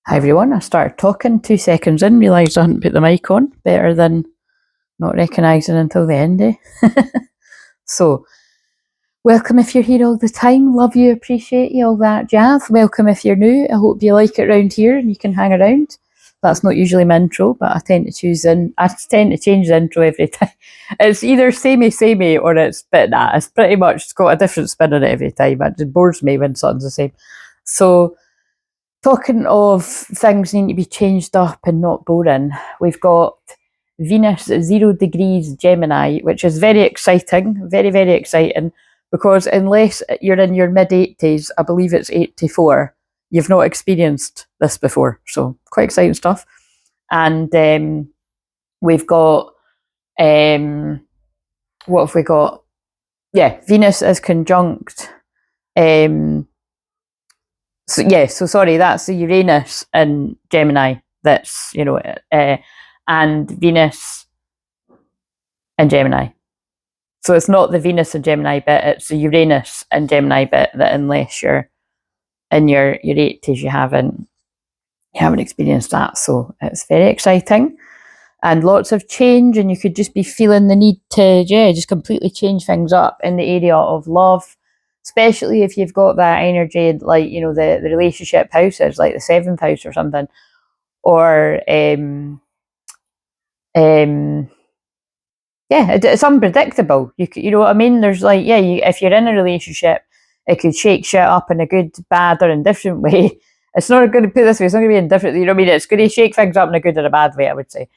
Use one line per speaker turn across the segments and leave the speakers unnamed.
Hi everyone, I started talking 2 seconds in, realised I hadn't put the mic on. Better than not recognising until the end, eh? So, welcome if you're here all the time. Love you, appreciate you, all that jazz. Welcome if you're new. I hope you like it around here and you can hang around. That's not usually my intro, but I tend to change the intro every time. It's either samey or it's bit that. It's pretty much, it's got a different spin on it every time. It just bores me when something's the same. So, talking of things needing to be changed up and not boring, we've got Venus at 0 degrees Gemini, which is very exciting, very, very exciting, because unless you're in your mid-80s, I believe it's 84, you've not experienced this before. So quite exciting stuff. And we've got, what have we got? Yeah, Venus is conjunct. So sorry, that's the Uranus in Gemini. That's, and Venus in Gemini. So it's not the Venus in Gemini bit, it's the Uranus in Gemini bit that unless you're in your 80s, you haven't experienced that. So it's very exciting and lots of change, and you could just be feeling the need to, just completely change things up in the area of love. Especially if you've got that energy, like, the relationship houses, like the 7th house or something. Or, it's unpredictable. You know what I mean? There's like, if you're in a relationship, it could shake shit up in a good, bad, or indifferent way. It's not going to put it this way, it's not going to be indifferent, you know what I mean? It's going to shake things up in a good or a bad way, I would say.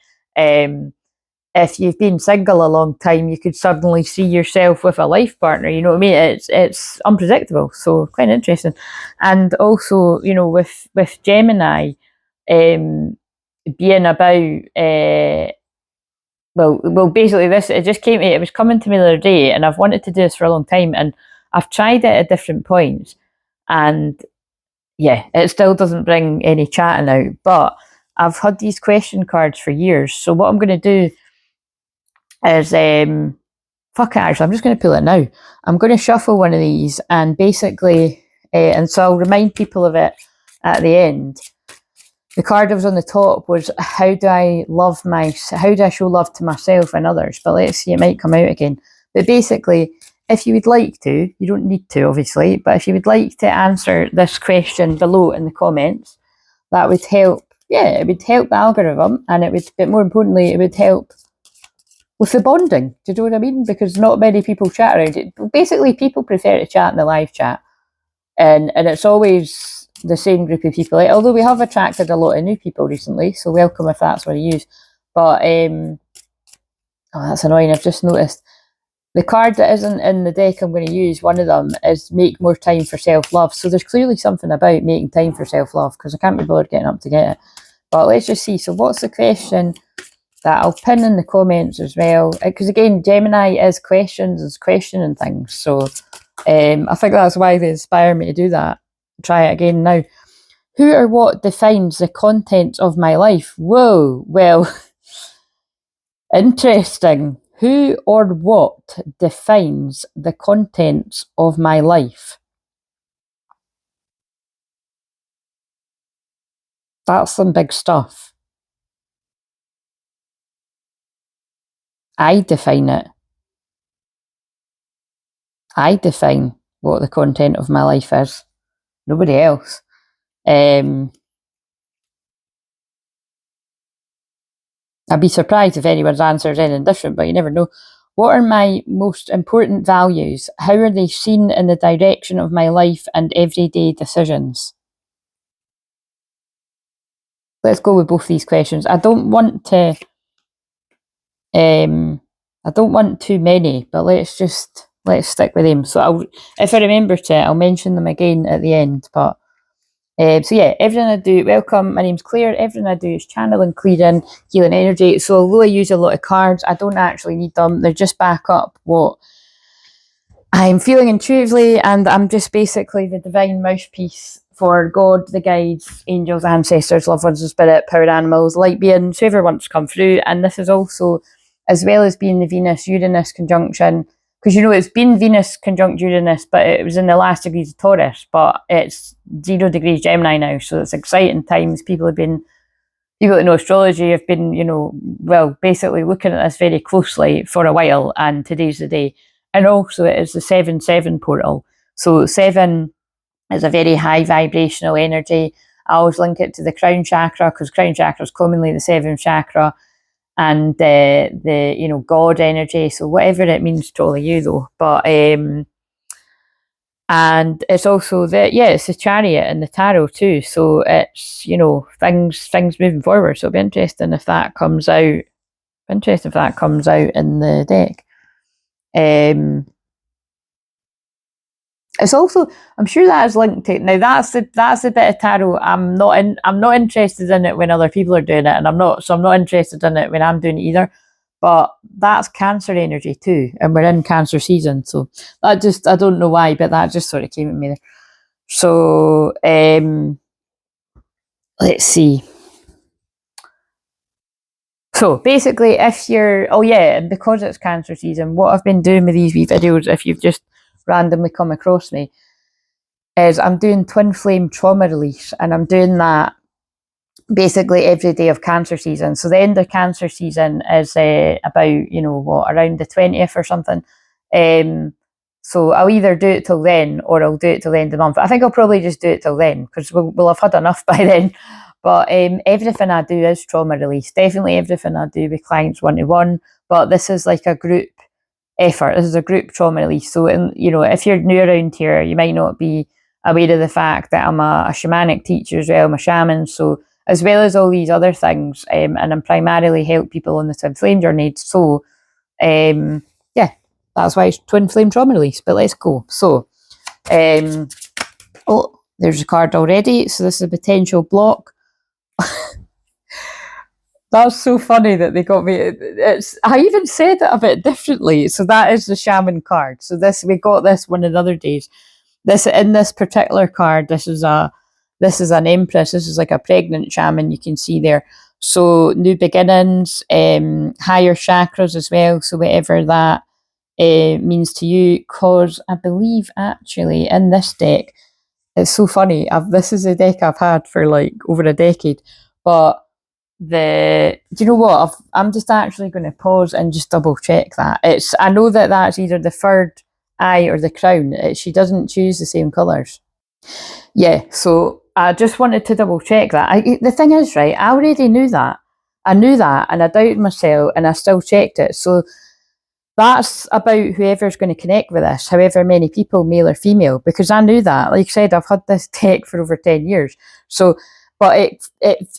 If you've been single a long time, you could suddenly see yourself with a life partner, you know what I mean? It's unpredictable, so quite interesting. And also, with Gemini, being about, basically this, it was coming to me the other day, and I've wanted to do this for a long time, and I've tried it at different points, and it still doesn't bring any chatting out, but I've had these question cards for years, so what I'm going to do is, fuck it, actually, I'm just going to pull it now. I'm going to shuffle one of these, and basically, and so I'll remind people of it at the end. The card that was on the top was, how do I show love to myself and others? But let's see, it might come out again. But basically, if you would like to, you don't need to, obviously, but if you would like to answer this question below in the comments, that would help. Yeah, it would help the algorithm, and it would, but more importantly, it would help with the bonding. Do you know what I mean? Because not many people chat around it. Basically, people prefer to chat in the live chat, and it's always the same group of people. Although we have attracted a lot of new people recently, so welcome if that's what you use. But that's annoying. I've just noticed the card that isn't in the deck I'm going to use, one of them is make more time for self-love. So there's clearly something about making time for self-love, because I can't be bothered getting up to get it. But let's just see. So what's the question that I'll pin in the comments as well? Because again, Gemini is questions, is questioning things. So I think that's why they inspire me to do that. Try it again now. Who or what defines the contents of my life? Whoa, well, interesting. Who or what defines the contents of my life? That's some big stuff. I define it. I define what the content of my life is. Nobody else. I'd be surprised if anyone's answer is anything different, but you never know. What are my most important values? How are they seen in the direction of my life and everyday decisions? Let's go with both these questions. I don't want to, I don't want too many, but let's stick with them. So if I remember to, I'll mention them again at the end. But everything I do, welcome, my name's Claire. Everything I do is channeling, clearing, healing energy. So although I use a lot of cards, I don't actually need them. They're just back up what I'm feeling intuitively, and I'm just basically the divine mouthpiece for God, the guides, angels, ancestors, loved ones of spirit, power animals, light beings, whoever wants to come through. And this is also, as well as being the Venus-Uranus conjunction, because you know it's been Venus conjunct Uranus, but it was in the last degrees of Taurus, but it's 0 degrees Gemini now, so it's exciting times. People that know astrology have been, you know, well, basically looking at this very closely for a while, and today's the day. And also it is the 7-7 portal. So 7 is a very high vibrational energy. I always link it to the crown chakra, because crown chakra is commonly the 7th chakra, and the you know, God energy. So whatever it means to all of you though. But and it's also it's the Chariot and the Tarot too. So it's, you know, things moving forward. So it'll be interesting if that comes out. Interesting if that comes out in the deck. It's also, I'm sure that is linked to, now that's the bit of tarot I'm not interested in it when other people are doing it, and I'm not interested in it when I'm doing it either. But that's Cancer energy too, and we're in Cancer season, so that just, I don't know why, but that just sort of came at me there. So let's see. So basically, if you're, and because it's Cancer season, what I've been doing with these wee videos, if you've just randomly come across me, is I'm doing Twinflame trauma release, and I'm doing that basically every day of Cancer season. So the end of Cancer season is about, you know, what, around the 20th or something. So I'll either do it till then, or I'll do it till the end of the month. I think I'll probably just do it till then, because we'll have had enough by then. But everything I do is trauma release. Definitely everything I do with clients one-to-one. But this is like a group effort. This is a group trauma release. So, you know, if you're new around here, you might not be aware of the fact that I'm a shamanic teacher as well. I'm a shaman. So, as well as all these other things, and I'm primarily help people on the twin flame journey. So, that's why it's twin flame trauma release. But let's go. So, there's a card already. So this is a potential block. That's so funny that they got me. I even said it a bit differently. So that is the shaman card. So we got this one in other days. In this particular card, this is an empress. This is like a pregnant shaman. You can see there. So new beginnings, higher chakras as well. So whatever that means to you. Cause I believe actually in this deck, it's so funny. This is a deck I've had for like over a decade, but do you know what? I'm just actually going to pause and just double check that. I know that that's either the third eye or the crown. She doesn't choose the same colours. Yeah, so I just wanted to double check that. The thing is, right, I already knew that. I knew that, and I doubted myself, and I still checked it. So that's about whoever's going to connect with us, however many people, male or female, because I knew that. Like I said, I've had this tech for over 10 years. So, but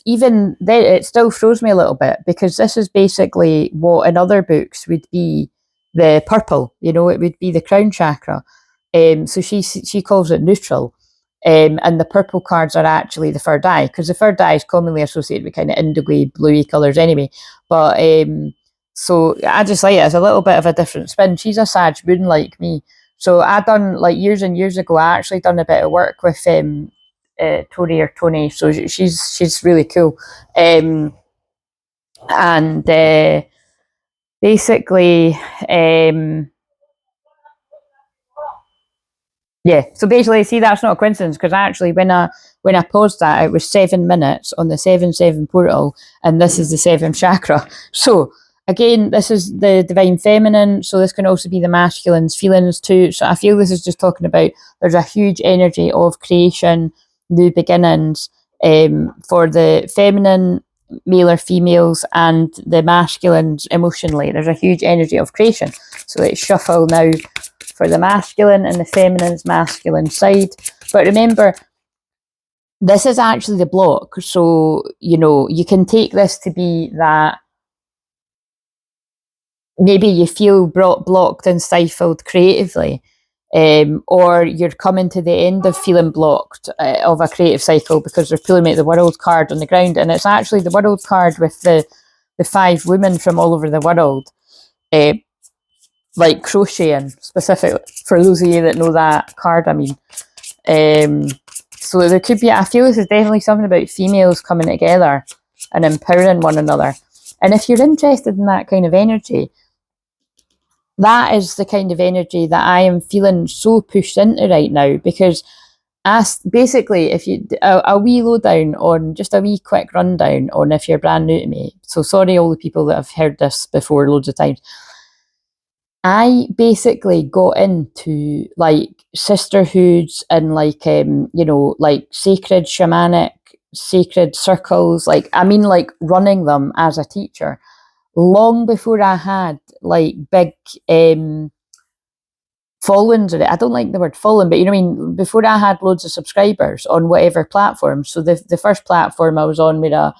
even then, it still throws me a little bit, because this is basically what in other books would be the purple, you know, it would be the crown chakra. So she calls it neutral. And the purple cards are actually the third eye, because the third eye is commonly associated with kind of indigo bluey colours anyway. But so I just like it as a little bit of a different spin. She's a Sag moon like me. So I done, like, years and years ago, I actually done a bit of work with Tony. So she's really cool. And basically, so basically, see, that's not a coincidence, because actually when I paused that, it was 7 minutes on the 7-7 portal, and this is the 7th chakra. So again, this is the divine feminine, so this can also be the masculine's feelings too. So I feel this is just talking about, there's a huge energy of creation, new beginnings, for the feminine, male or females, and the masculines emotionally. There's a huge energy of creation. So let's shuffle now for the masculine and the feminine's masculine side. But remember, this is actually the block. So, you know, you can take this to be that maybe you feel blocked and stifled creatively, or you're coming to the end of feeling blocked of a creative cycle, because they're pulling out the world card on the ground, and it's actually the world card with the 5 women from all over the world, like crocheting specifically, for those of you that know that card. I mean, so there could be, I feel this is definitely something about females coming together and empowering one another. And if you're interested in that kind of energy, that is the kind of energy that I am feeling so pushed into right now, because basically, if you a wee lowdown on, just a wee quick rundown on, if you're brand new to me, so sorry all the people that have heard this before loads of times. I basically got into like sisterhoods and like like sacred shamanic sacred circles, like I mean like running them as a teacher long before I had like big followings of it. I don't like the word following, but you know what I mean, before I had loads of subscribers on whatever platform. So the first platform I was on where I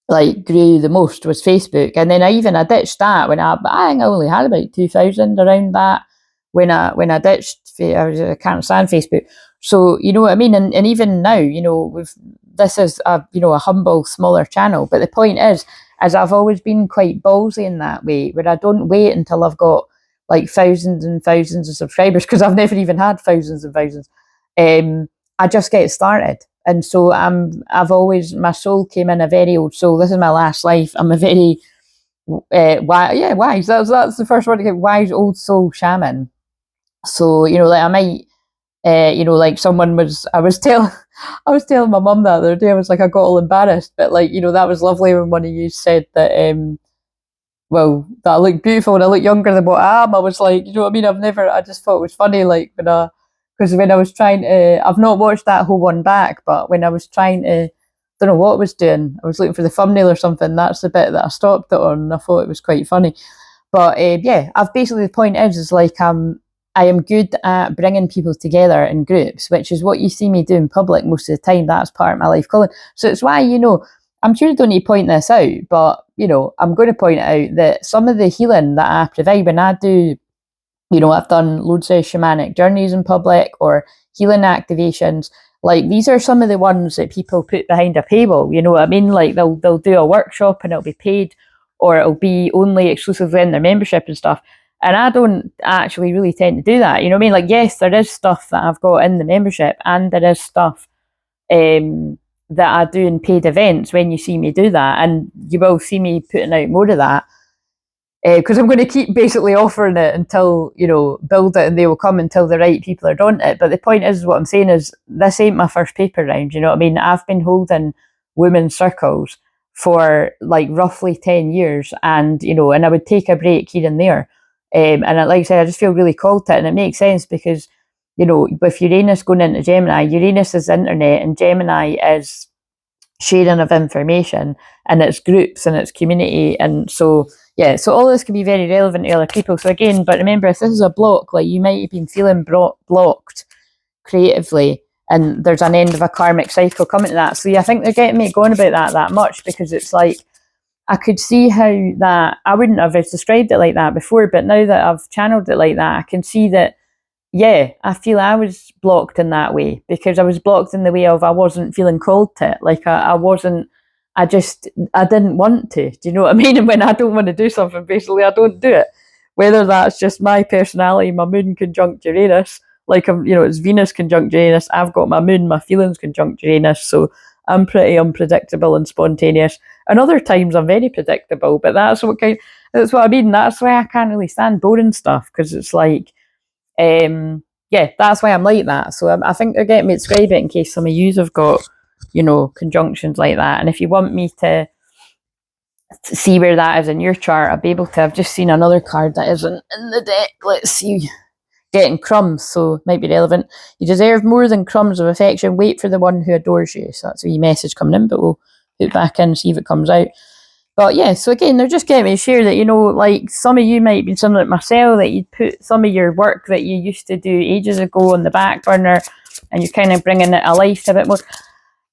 like grew the most was Facebook, and then I ditched that when I think I only had about 2,000 around that when I ditched. I can't stand Facebook. So you know what I mean, and even now, you know, this is a humble, smaller channel. But the point is I've always been quite ballsy in that way, where I don't wait until I've got like thousands and thousands of subscribers, because I've never even had thousands and thousands. I just get started. And so I've always, my soul came in a very old soul. This is my last life. I'm a very wise. That's the first word to get, wise old soul shaman. So, you know, like I might like someone was, I was telling my mum the other day, I was like, I got all embarrassed, but like, you know, that was lovely when one of you said that that I look beautiful and I look younger than what I am. I was like, you know what I mean? I just thought it was funny, like because when I was trying to, I've not watched that whole one back, but when I was trying to, don't know what I was doing, I was looking for the thumbnail or something, that's the bit that I stopped it on, and I thought it was quite funny. But I've basically, the point is like, I am good at bringing people together in groups, which is what you see me do in public most of the time. That's part of my life calling. So it's why, you know, I'm sure I don't need to point this out, but, you know, I'm going to point out that some of the healing that I provide when I do, you know, I've done loads of shamanic journeys in public or healing activations. Like, these are some of the ones that people put behind a paywall, you know what I mean? Like, they'll do a workshop and it'll be paid, or it'll be only exclusively in their membership and stuff. And I don't actually really tend to do that, you know what I mean? Like, yes, there is stuff that I've got in the membership, and there is stuff that I do in paid events when you see me do that, and you will see me putting out more of that, because I'm going to keep basically offering it until, you know, build it and they will come until the right people are on it. But the point is, what I'm saying is, this ain't my first paper round, you know what I mean? I've been holding women's circles for like roughly 10 years, and, you know, and I would take a break here and there. And like I said, I just feel really called to it, and it makes sense because, you know, with Uranus going into Gemini, Uranus is internet and Gemini is sharing of information, and it's groups and it's community. And so, yeah, so all this can be very relevant to other people. So again, but remember, if this is a block, like you might have been feeling blocked creatively, and there's an end of a karmic cycle coming to that. So yeah, I think they're getting me going about that much, because it's like, I could see how that, I wouldn't have described it like that before, but now that I've channeled it like that, I can see that, yeah, I feel I was blocked in that way, because I was blocked in the way of, I wasn't feeling called to it. Like I didn't want to. Do you know what I mean? And when I don't want to do something, basically I don't do it. Whether that's just my personality, my moon conjunct Uranus, like, you know, it's Venus conjunct Uranus, I've got my moon, my feelings conjunct Uranus, so I'm pretty unpredictable and spontaneous. And other times I'm very predictable, but that's what I mean. That's why I can't really stand boring stuff, because it's like, that's why I'm like that. So I think they're getting me to describe it in case some of you have got, you know, conjunctions like that. And if you want me to see where that is in your chart, I'll be able to. I've just seen another card that isn't in the deck. Let's see. Getting crumbs, so it might be relevant. You deserve more than crumbs of affection. Wait for the one who adores you. So that's a wee message coming in, but we'll put it back in and see if it comes out. But yeah, so again, they're just getting me to share that, you know, like some of you might be similar to myself, that you'd put some of your work that you used to do ages ago on the back burner, and you're kind of bringing it alive a bit more.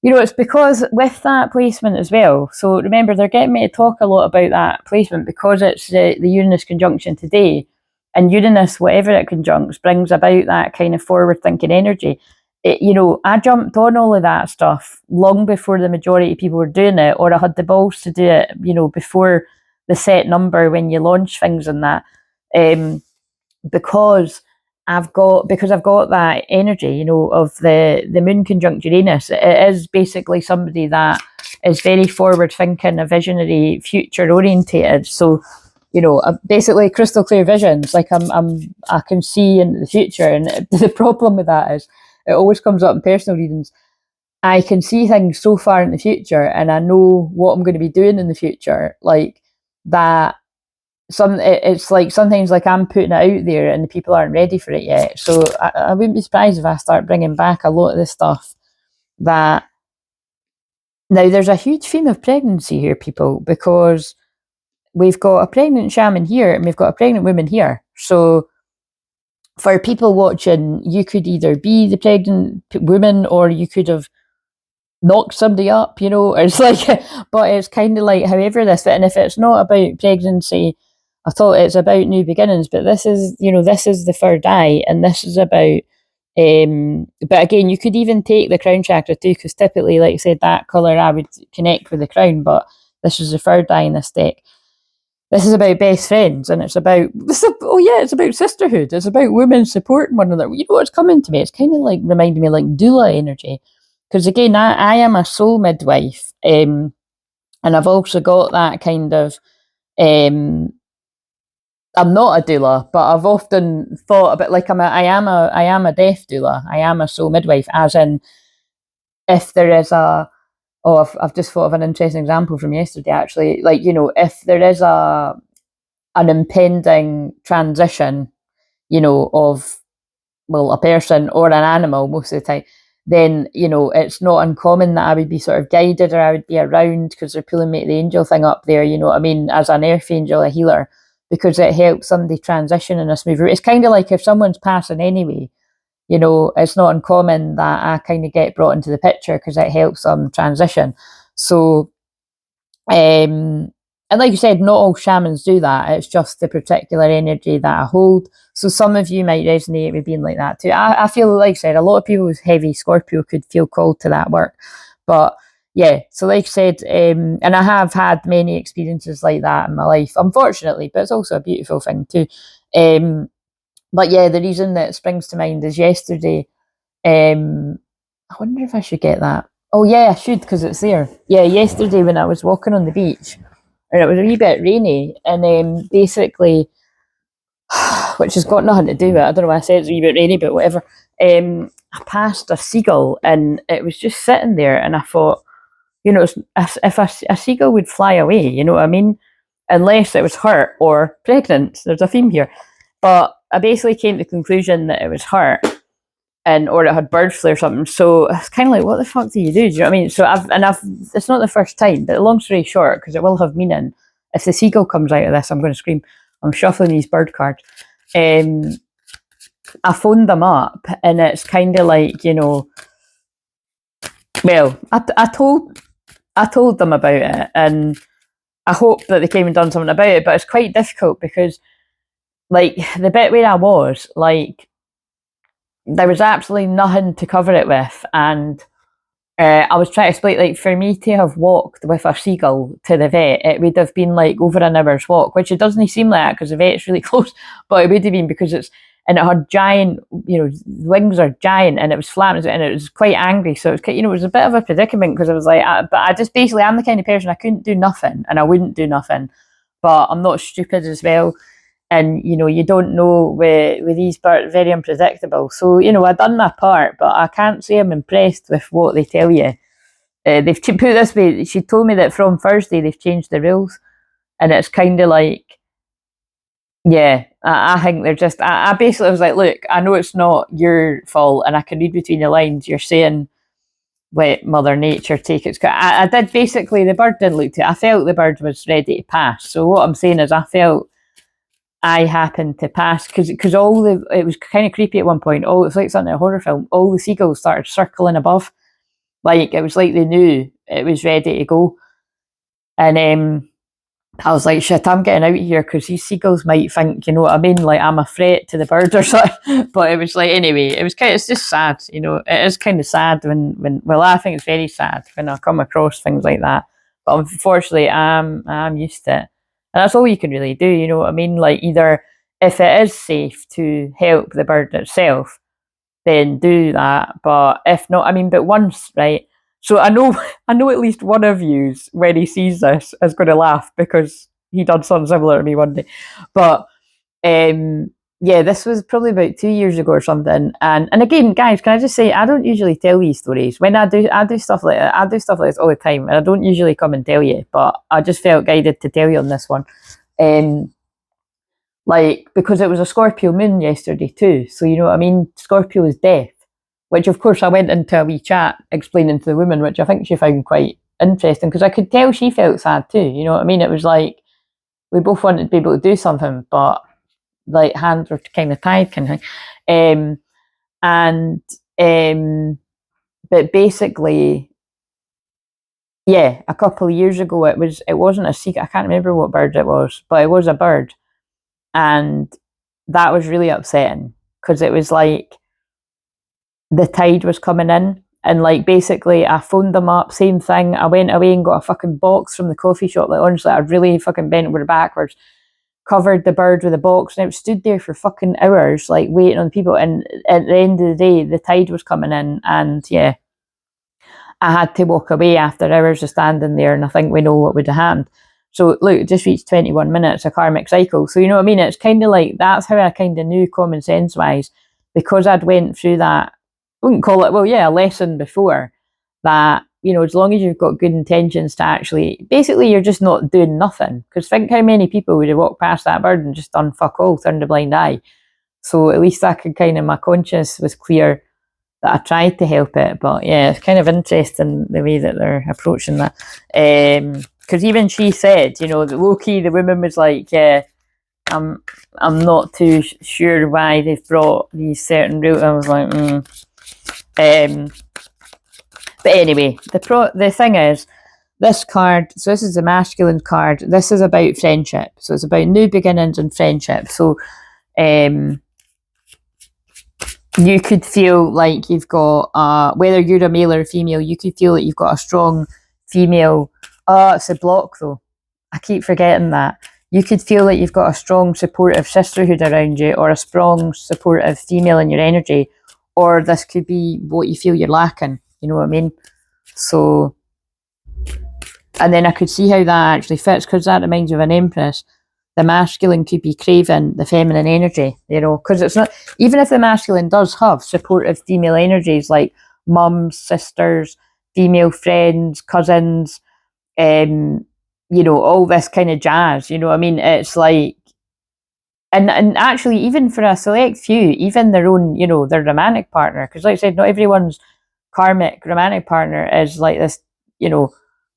You know, it's because with that placement as well. So remember, they're getting me to talk a lot about that placement because it's the Uranus conjunction today. And Uranus, whatever it conjuncts, brings about that kind of forward-thinking energy. You know, I jumped on all of that stuff long before the majority of people were doing it, or I had the balls to do it, you know, before the set number when you launch things and that, because I've got that energy, you know, of the moon conjunct Uranus. It is basically somebody that is very forward-thinking, a visionary, future-orientated. So basically crystal clear visions. Like I can see into the future, and the problem with that is it always comes up in personal readings. I can see things so far in the future, and I know what I'm going to be doing in the future, like that. It's like sometimes like I'm putting it out there and the people aren't ready for it yet. So I wouldn't be surprised if I start bringing back a lot of this stuff. That now there's a huge theme of pregnancy here, people, because we've got a pregnant shaman here and we've got a pregnant woman here. So for people watching, you could either be the pregnant woman or you could have knocked somebody up. It's like, but it's kind of like however this, and if it's not about pregnancy, I thought it's about new beginnings, but this is the third eye, and this is about but again, you could even take the crown chakra too, because typically, like I said, that colour I would connect with the crown, but this is the third eye in this deck. This is about best friends, and it's about sisterhood. It's about women supporting one another. You know what's coming to me? It's kind of like reminding me like doula energy, because again, I am a soul midwife, and I've also got that kind of. I'm not a doula, but I've often thought about like I am a death doula. I am a soul midwife, as in if there is I've just thought of an interesting example from yesterday actually. Like, if there is an impending transition, of a person or an animal most of the time, then it's not uncommon that I would be sort of guided or I would be around because they're pulling me the angel thing up there, as an earth angel, a healer, because it helps somebody transition in a smooth route. It's kind of like if someone's passing anyway, it's not uncommon that I kind of get brought into the picture because it helps them transition. So, and like you said, not all shamans do that. It's just the particular energy that I hold. So some of you might resonate with being like that too. I feel like I said, a lot of people with heavy Scorpio could feel called to that work. But yeah, so like I said, and I have had many experiences like that in my life, unfortunately, but it's also a beautiful thing too. But yeah, the reason that springs to mind is yesterday. I wonder if I should get that. Oh yeah, I should, because it's there. Yeah, yesterday when I was walking on the beach, and it was a wee bit rainy, and basically, which has got nothing to do with it. I don't know why I said it's a wee bit rainy, but whatever. I passed a seagull, and it was just sitting there, and I thought, if a seagull would fly away, you know what I mean? Unless it was hurt or pregnant. There's a theme here. But I basically came to the conclusion that it was hurt, or it had bird flu or something. So it's kind of like, what the fuck do you do? Do you know what I mean? So it's not the first time, but long story short, because it will have meaning. If the seagull comes out of this, I'm going to scream. I'm shuffling these bird cards. I phoned them up, and it's kind of like, well, I told them about it, and I hope that they came and done something about it, but it's quite difficult because, like, the bit where I was, like, there was absolutely nothing to cover it with, and I was trying to explain, like, for me to have walked with a seagull to the vet, it would have been like over an hour's walk, which it doesn't seem like that because the vet's really close, but it would have been because it had giant, the wings are giant, and it was flapping, and it was quite angry. So it was, it was a bit of a predicament because I was like, but I just basically, I'm the kind of person I couldn't do nothing, and I wouldn't do nothing, but I'm not stupid as well. And you don't know with these birds, very unpredictable. So I done my part, but I can't say I'm impressed with what they tell you. They've put it this way. She told me that from Thursday they've changed the rules, and it's kind of like, yeah, I think they're just. I basically was like, look, I know it's not your fault, and I can read between the lines. You're saying, let Mother Nature take its. I did basically. The bird didn't look to it. I felt the bird was ready to pass. So what I'm saying is, I felt I happened to pass because it was kind of creepy at one point. Oh, it's like something in a horror film. All the seagulls started circling above, like it was like they knew it was ready to go. And I was like, shit, I'm getting out of here because these seagulls might think, you know what I mean, like I'm a threat to the bird or something. But it was like, anyway, it's just sad, it is kind of sad when I think it's very sad when I come across things like that. But unfortunately, I'm used to it. And that's all you can really do, you know what I mean? Like, either if it is safe to help the bird itself, then do that. But if not, but once, right? So I know at least one of you, when he sees this, is going to laugh because he done something similar to me one day. But yeah, this was probably about 2 years ago or something. And again, guys, can I just say, I don't usually tell these stories. When I do stuff like that, I do stuff like this all the time, and I don't usually come and tell you, but I just felt guided to tell you on this one. Like, because it was a Scorpio moon yesterday too, so you know what I mean? Scorpio is death, which of course I went into a wee chat explaining to the woman, which I think she found quite interesting, because I could tell she felt sad too, you know what I mean? It was like, we both wanted to be able to do something, but like hands were kind of tied kind of thing. But basically, yeah, a couple of years ago, it wasn't a secret. I can't remember what bird it was, but it was a bird. And that was really upsetting, because it was like the tide was coming in, and like basically I phoned them up, same thing. I went away and got a fucking box from the coffee shop. Like honestly, I really fucking bent over backwards, covered the bird with a box, and it stood there for fucking hours, like waiting on people. And at the end of the day, the tide was coming in, and yeah, I had to walk away after hours of standing there, and I think we know what would have happened. So look, it just reached 21 minutes, a karmic cycle. So you know what I mean? It's kind of like, that's how I kind of knew common sense wise, because I'd went through that, I wouldn't call it, well, yeah, a lesson before, that, you know, as long as you've got good intentions to actually, basically you're just not doing nothing. Because think how many people would have walked past that bird and just done fuck all, turned a blind eye. So at least I could kind of, my conscience was clear that I tried to help it. But yeah, it's kind of interesting the way that they're approaching that. Because even she said, you know, that low key, the woman was like, yeah, I'm not too sure why they've brought these certain rules. I was like, But anyway, the thing is, this card, so this is a masculine card, this is about friendship. So it's about new beginnings and friendship. So you could feel like you've got, whether you're a male or a female, you could feel that you've got a strong female, it's a block though. I keep forgetting that. You could feel that you've got a strong supportive sisterhood around you, or a strong supportive female in your energy, or this could be what you feel you're lacking, you know what I mean? So, and then I could see how that actually fits, because that reminds me of an empress. The masculine could be craving the feminine energy, you know, because it's not, even if the masculine does have supportive female energies like mums, sisters, female friends, cousins, you know, all this kind of jazz, you know what I mean? It's like, and actually, even for a select few, even their own, you know, their romantic partner, because like I said, not everyone's karmic romantic partner is like this, you know,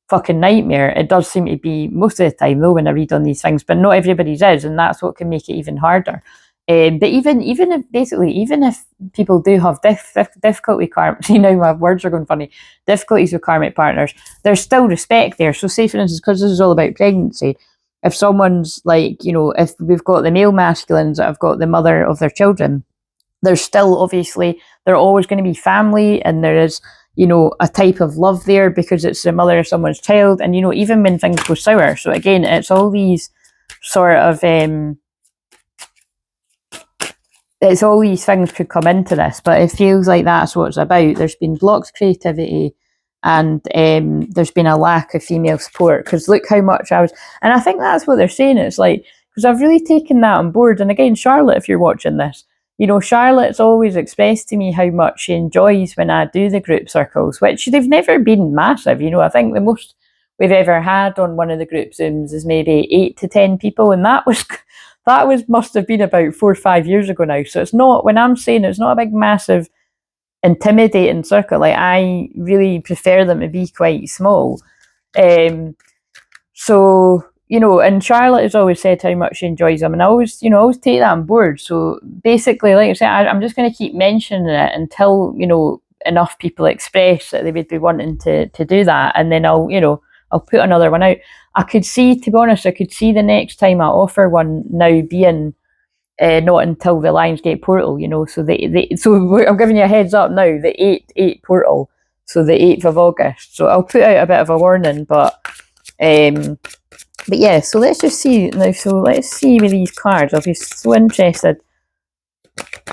fucking nightmare. It does seem to be most of the time though when I read on these things, but not everybody's is, and that's what can make it even harder. But even if people do have difficulty karmic, see now my words are going funny, difficulties with karmic partners, there's still respect there. So say for instance, because this is all about pregnancy, if someone's like, you know, if we've got the male masculines that have got the mother of their children, there's still obviously, they're always going to be family, and there is, you know, a type of love there because it's the mother of someone's child. And, you know, even when things go sour. So again, it's all these sort of, it's all these things could come into this, but it feels like that's what it's about. There's been blocked creativity, and there's been a lack of female support, because look how much I was, and I think that's what they're saying. It's like, because I've really taken that on board. And again, Charlotte, if you're watching this, you know, Charlotte's always expressed to me how much she enjoys when I do the group circles, which they've never been massive. You know, I think the most we've ever had on one of the group Zooms is maybe 8 to 10 people, and that was must have been about 4 or 5 years ago now. So it's not, when I'm saying it's not a big massive intimidating circle, like I really prefer them to be quite small. So, you know, and Charlotte has always said how much she enjoys them, and I always, you know, always take that on board. So basically, like I said, I'm just going to keep mentioning it until, you know, enough people express that they would be wanting to do that, and then I'll, you know, I'll put another one out. I could see, to be honest, I could see the next time I offer one now being not until the Lionsgate portal, you know. So so I'm giving you a heads up now, the 8/8 portal, so the 8th of August. So I'll put out a bit of a warning, but yeah. So let's just see now. So let's see with these cards. I'll be so interested.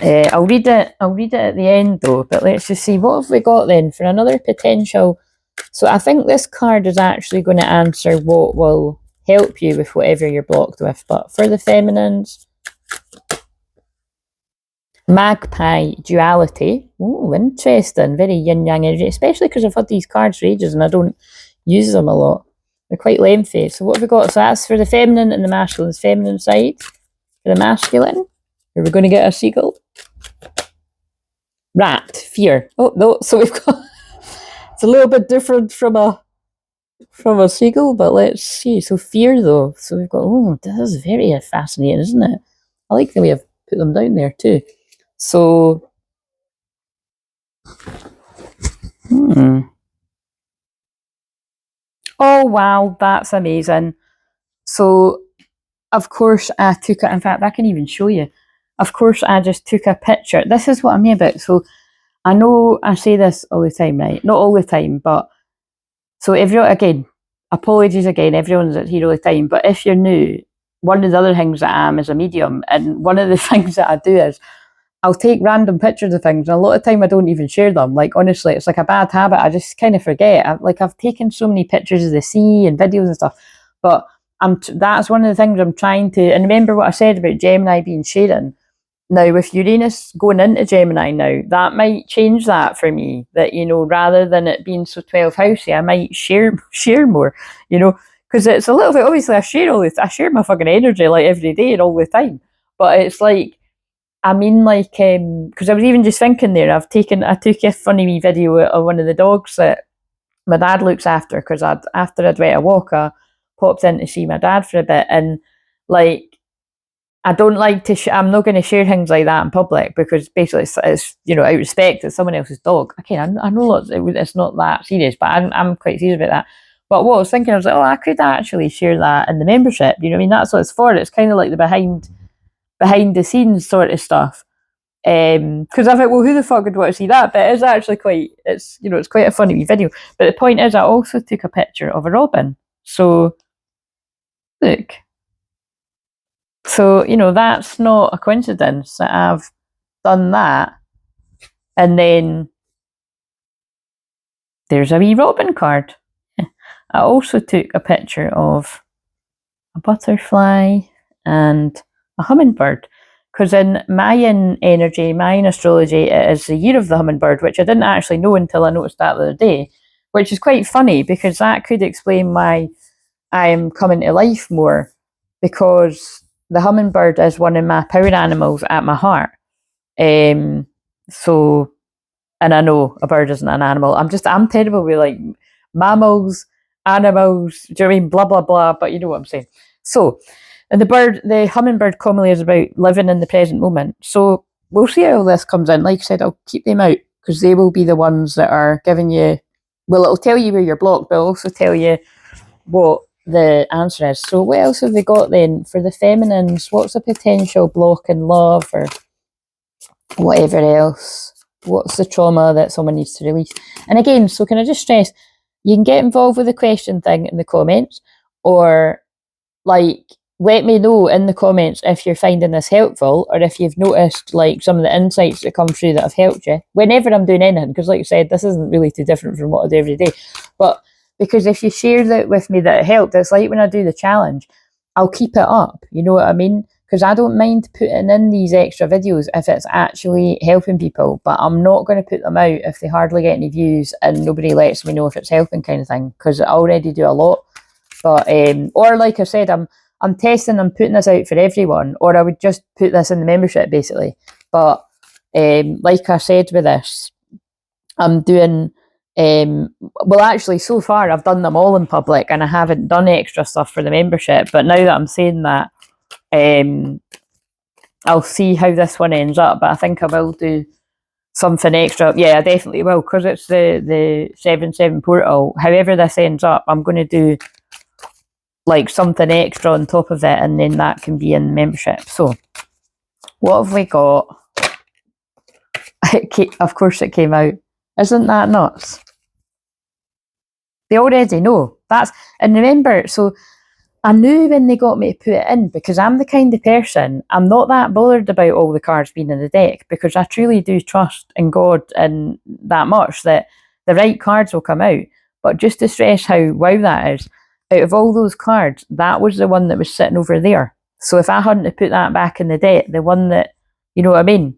I'll read it at the end though. But let's just see, what have we got then for another potential. So I think this card is actually going to answer what will help you with whatever you're blocked with. But for the feminines, Magpie Duality. Oh, interesting. Very yin-yang energy, especially because I've had these cards for ages and I don't use them a lot. They're quite lengthy. So what have we got? So that's for the feminine and the masculine. Feminine side. For the masculine, are we going to get a seagull? Rat, fear. Oh, no. So we've got... It's a little bit different from a seagull, but let's see. So fear, though. So we've got... Oh, this is very fascinating, isn't it? I like the way I've put them down there, too. So, oh wow, that's amazing. So, of course, I took it. In fact, I can even show you. Of course, I just took a picture. This is what I'm about. So, I know I say this all the time, right? Not all the time, but so everyone, again, apologies again, everyone's here all the time. But if you're new, one of the other things that I am is a medium, and one of the things that I do is I'll take random pictures of things, and a lot of time I don't even share them. Like, honestly, it's like a bad habit. I just kind of forget. I've taken so many pictures of the sea and videos and stuff, but that's one of the things I'm trying to. And remember what I said about Gemini being sharing. Now, with Uranus going into Gemini now, that might change that for me. That, you know, rather than it being so 12 housey, I might share more. You know, because it's a little bit. Obviously, I share my fucking energy like every day and all the time, but it's like. I mean, like, because I was even just thinking there, I took a funny wee video of one of the dogs that my dad looks after, because after I'd went a walk, I popped in to see my dad for a bit, and, like, I don't like to, I'm not going to share things like that in public, because basically it's you know, out of respect, it's someone else's dog. Okay, I know it's not that serious, but I'm quite serious about that. But what I was thinking, I was like, oh, I could actually share that in the membership, you know what I mean? That's what it's for. It's kind of like the behind the scenes sort of stuff, because I thought, well, who the fuck would want to see that? But it's actually it's quite a funny wee video. But the point is, I also took a picture of a robin. So look, so, you know, that's not a coincidence that I've done that. And then there's a wee robin card. I also took a picture of a butterfly and a hummingbird, because in Mayan energy, Mayan astrology, it is the year of the hummingbird, which I didn't actually know until I noticed that the other day, which is quite funny, because that could explain why I am coming to life more, because the hummingbird is one of my power animals at my heart. So, and I know a bird isn't an animal. I'm terrible with, like, mammals, animals, do you know what I mean? Blah, blah, blah, but you know what I'm saying. So, and the hummingbird commonly is about living in the present moment. So we'll see how this comes in. Like I said, I'll keep them out, because they will be the ones that are giving you, well, it'll tell you where you're blocked, but it'll also tell you what the answer is. So what else have we got then? For the feminines, what's a potential block in love or whatever else? What's the trauma that someone needs to release? And again, so can I just stress, you can get involved with the question thing in the comments, or, like, let me know in the comments if you're finding this helpful, or if you've noticed, like, some of the insights that come through that have helped you whenever I'm doing anything, because, like I said, this isn't really too different from what I do every day. But because if you share that with me that it helped, it's like when I do the challenge, I'll keep it up, you know what I mean? Because I don't mind putting in these extra videos if it's actually helping people, but I'm not going to put them out if they hardly get any views and nobody lets me know if it's helping, kind of thing, because I already do a lot. But or, like I said, I'm testing, I'm putting this out for everyone, or I would just put this in the membership, basically. But like I said with this, I'm doing, well, actually, so far I've done them all in public, and I haven't done extra stuff for the membership. But now that I'm saying that, I'll see how this one ends up. But I think I will do something extra. Yeah, I definitely will, because it's the 7/7 portal. However this ends up, I'm going to do, like, something extra on top of it, and then that can be in membership. So what have we got? Of course it came out. Isn't that nuts? They already know. And remember, so I knew when they got me to put it in, because I'm the kind of person, I'm not that bothered about all the cards being in the deck, because I truly do trust in God and that much that the right cards will come out. But just to stress how wow that is, out of all those cards, that was the one that was sitting over there. So if I hadn't put that back in the deck, the one that, you know what I mean,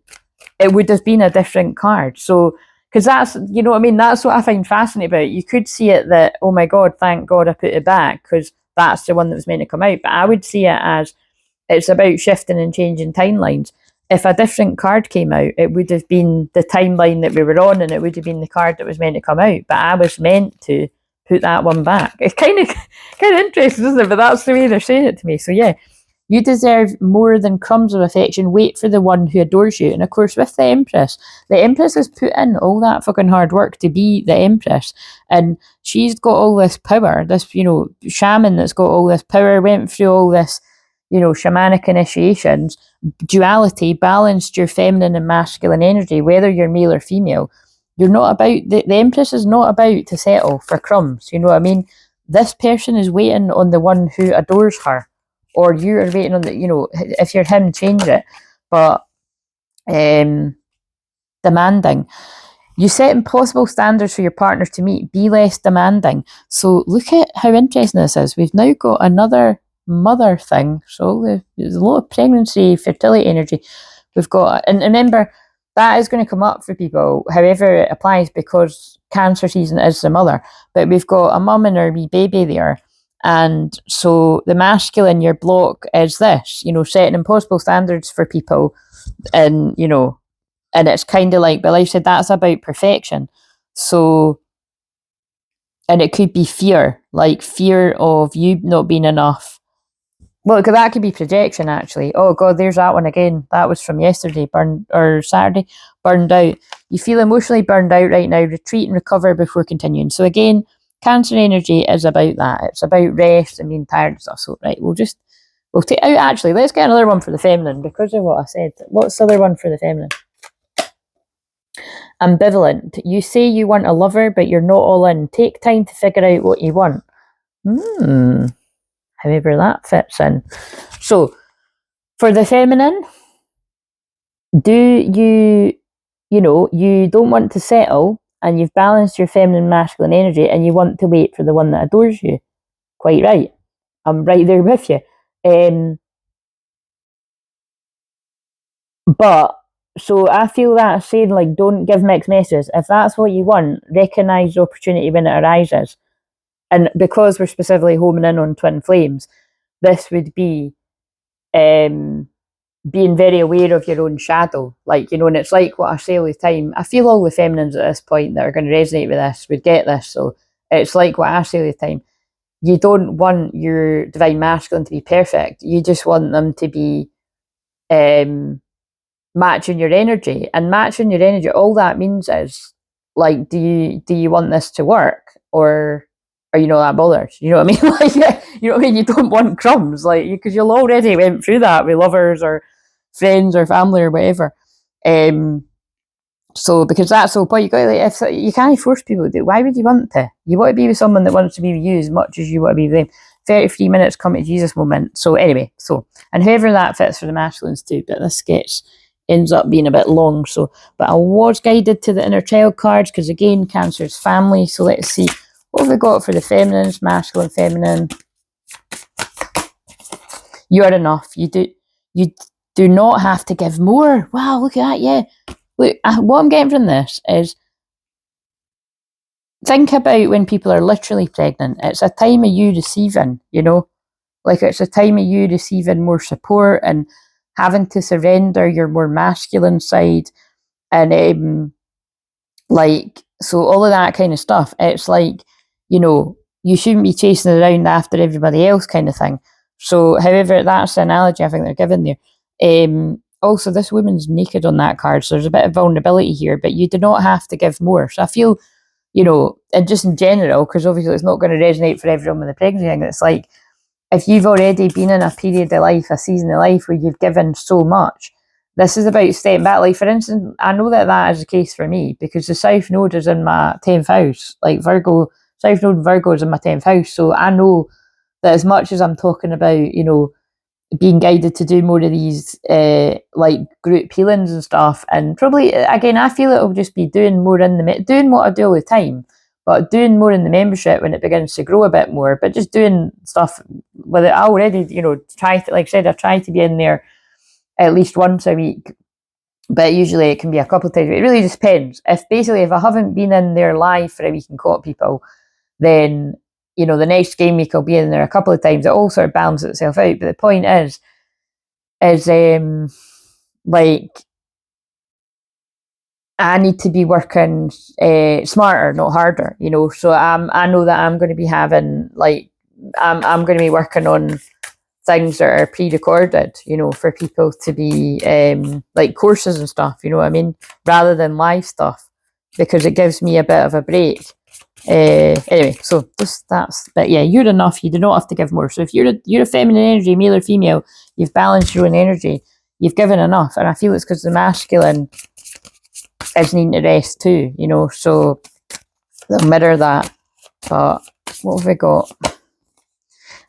it would have been a different card. So, because that's, you know what I mean, that's what I find fascinating about it. You could see it that, oh my God, thank God I put it back, because that's the one that was meant to come out. But I would see it as it's about shifting and changing timelines. If a different card came out, it would have been the timeline that we were on, and it would have been the card that was meant to come out. But I was meant to put that one back. It's kind of interesting, isn't it? But that's the way they're saying it to me. So yeah, you deserve more than crumbs of affection. Wait for the one who adores you. And of course, with the Empress has put in all that fucking hard work to be the Empress. And she's got all this power, this, you know, shaman that's got all this power, went through all this, you know, shamanic initiations, duality, balanced your feminine and masculine energy, whether you're male or female. You're not about, the Empress is not about to settle for crumbs. You know what I mean? This person is waiting on the one who adores her, or you're waiting on the, you know, if you're him, change it. But demanding. You set impossible standards for your partners to meet. Be less demanding. So look at how interesting this is. We've now got another mother thing. So there's a lot of pregnancy, fertility energy. We've got, and remember, that is going to come up for people, however it applies, because Cancer season is the mother. But we've got a mum and her wee baby there. And so the masculine, your block is this, you know, setting impossible standards for people. And, you know, and it's kind of like, but like I said, that's about perfection. So, and it could be fear, like fear of you not being enough. Well, because that could be projection, actually. Oh God, there's that one again. That was from yesterday, Saturday, burned out. You feel emotionally burned out right now. Retreat and recover before continuing. So again, Cancer energy is about that. It's about rest and being tired and stuff. So right, we'll take out. Actually, let's get another one for the feminine because of what I said. What's the other one for the feminine? Ambivalent. You say you want a lover, but you're not all in. Take time to figure out what you want. However that fits in. So, for the feminine, do you know, you don't want to settle and you've balanced your feminine masculine energy and you want to wait for the one that adores you. Quite right. I'm right there with you. But, so I feel that saying, like, don't give mixed messages. If that's what you want, recognise the opportunity when it arises. And because we're specifically homing in on twin flames, this would be being very aware of your own shadow. Like, you know, and it's like what I say all the time. I feel all the feminines at this point that are going to resonate with this would get this. So it's like what I say all the time. You don't want your divine masculine to be perfect. You just want them to be matching your energy. And matching your energy, all that means is, like, do you want this to work, or are you not that bothered? You know what I mean? Like, yeah, you know what I mean? You don't want crumbs, like, because you'll already went through that with lovers or friends or family or whatever. So because that's the whole point. You got, like, if you can't force people to do it, why would you want to? You want to be with someone that wants to be with you as much as you want to be with them. 33 minutes come to Jesus moment. So anyway, and however that fits for the masculines too, but this ends up being a bit long. So, but I was guided to the inner child cards because again, Cancer's family. So let's see what have we got for the feminines, masculine, feminine. You are enough. You do not have to give more. Wow, look at that. Yeah. Look, what I'm getting from this is, think about when people are literally pregnant. It's a time of you receiving, you know, like it's a time of you receiving more support and having to surrender your more masculine side. And like, so all of that kind of stuff. It's like, you know, you shouldn't be chasing around after everybody else kind of thing. So however, that's the analogy I think they're giving there. Also, this woman's naked on that card, so there's a bit of vulnerability here, but you do not have to give more. So I feel, you know, and just in general, because obviously it's not going to resonate for everyone with the pregnancy thing, it's like, if you've already been in a period of life, a season of life where you've given so much, this is about stepping back. Like, for instance, I know that is the case for me because the South Node is in my 10th house. Like, South Node Virgo is in my 10th house. So I know that as much as I'm talking about, you know, being guided to do more of these like group healings and stuff, and probably again I feel it'll just be doing more doing what I do all the time, but doing more in the membership when it begins to grow a bit more, but just doing stuff with it. I already, try to, like I said, I try to be in there at least once a week, but usually it can be a couple of times. It really just depends. If I haven't been in there live for a week and caught people, then, the next game week I'll be in there a couple of times. It all sort of balances itself out. But the point is like, I need to be working smarter, not harder, So I know that I'm going to be having, like, I'm going to be working on things that are pre-recorded, for people to be like courses and stuff, you know what I mean, rather than live stuff, because it gives me a bit of a break. Anyway, so but yeah, you're enough. You do not have to give more. So if you're a feminine energy, male or female, you've balanced your own energy, you've given enough. And I feel it's because the masculine is needing to rest too, so they'll mirror that. But what have we got?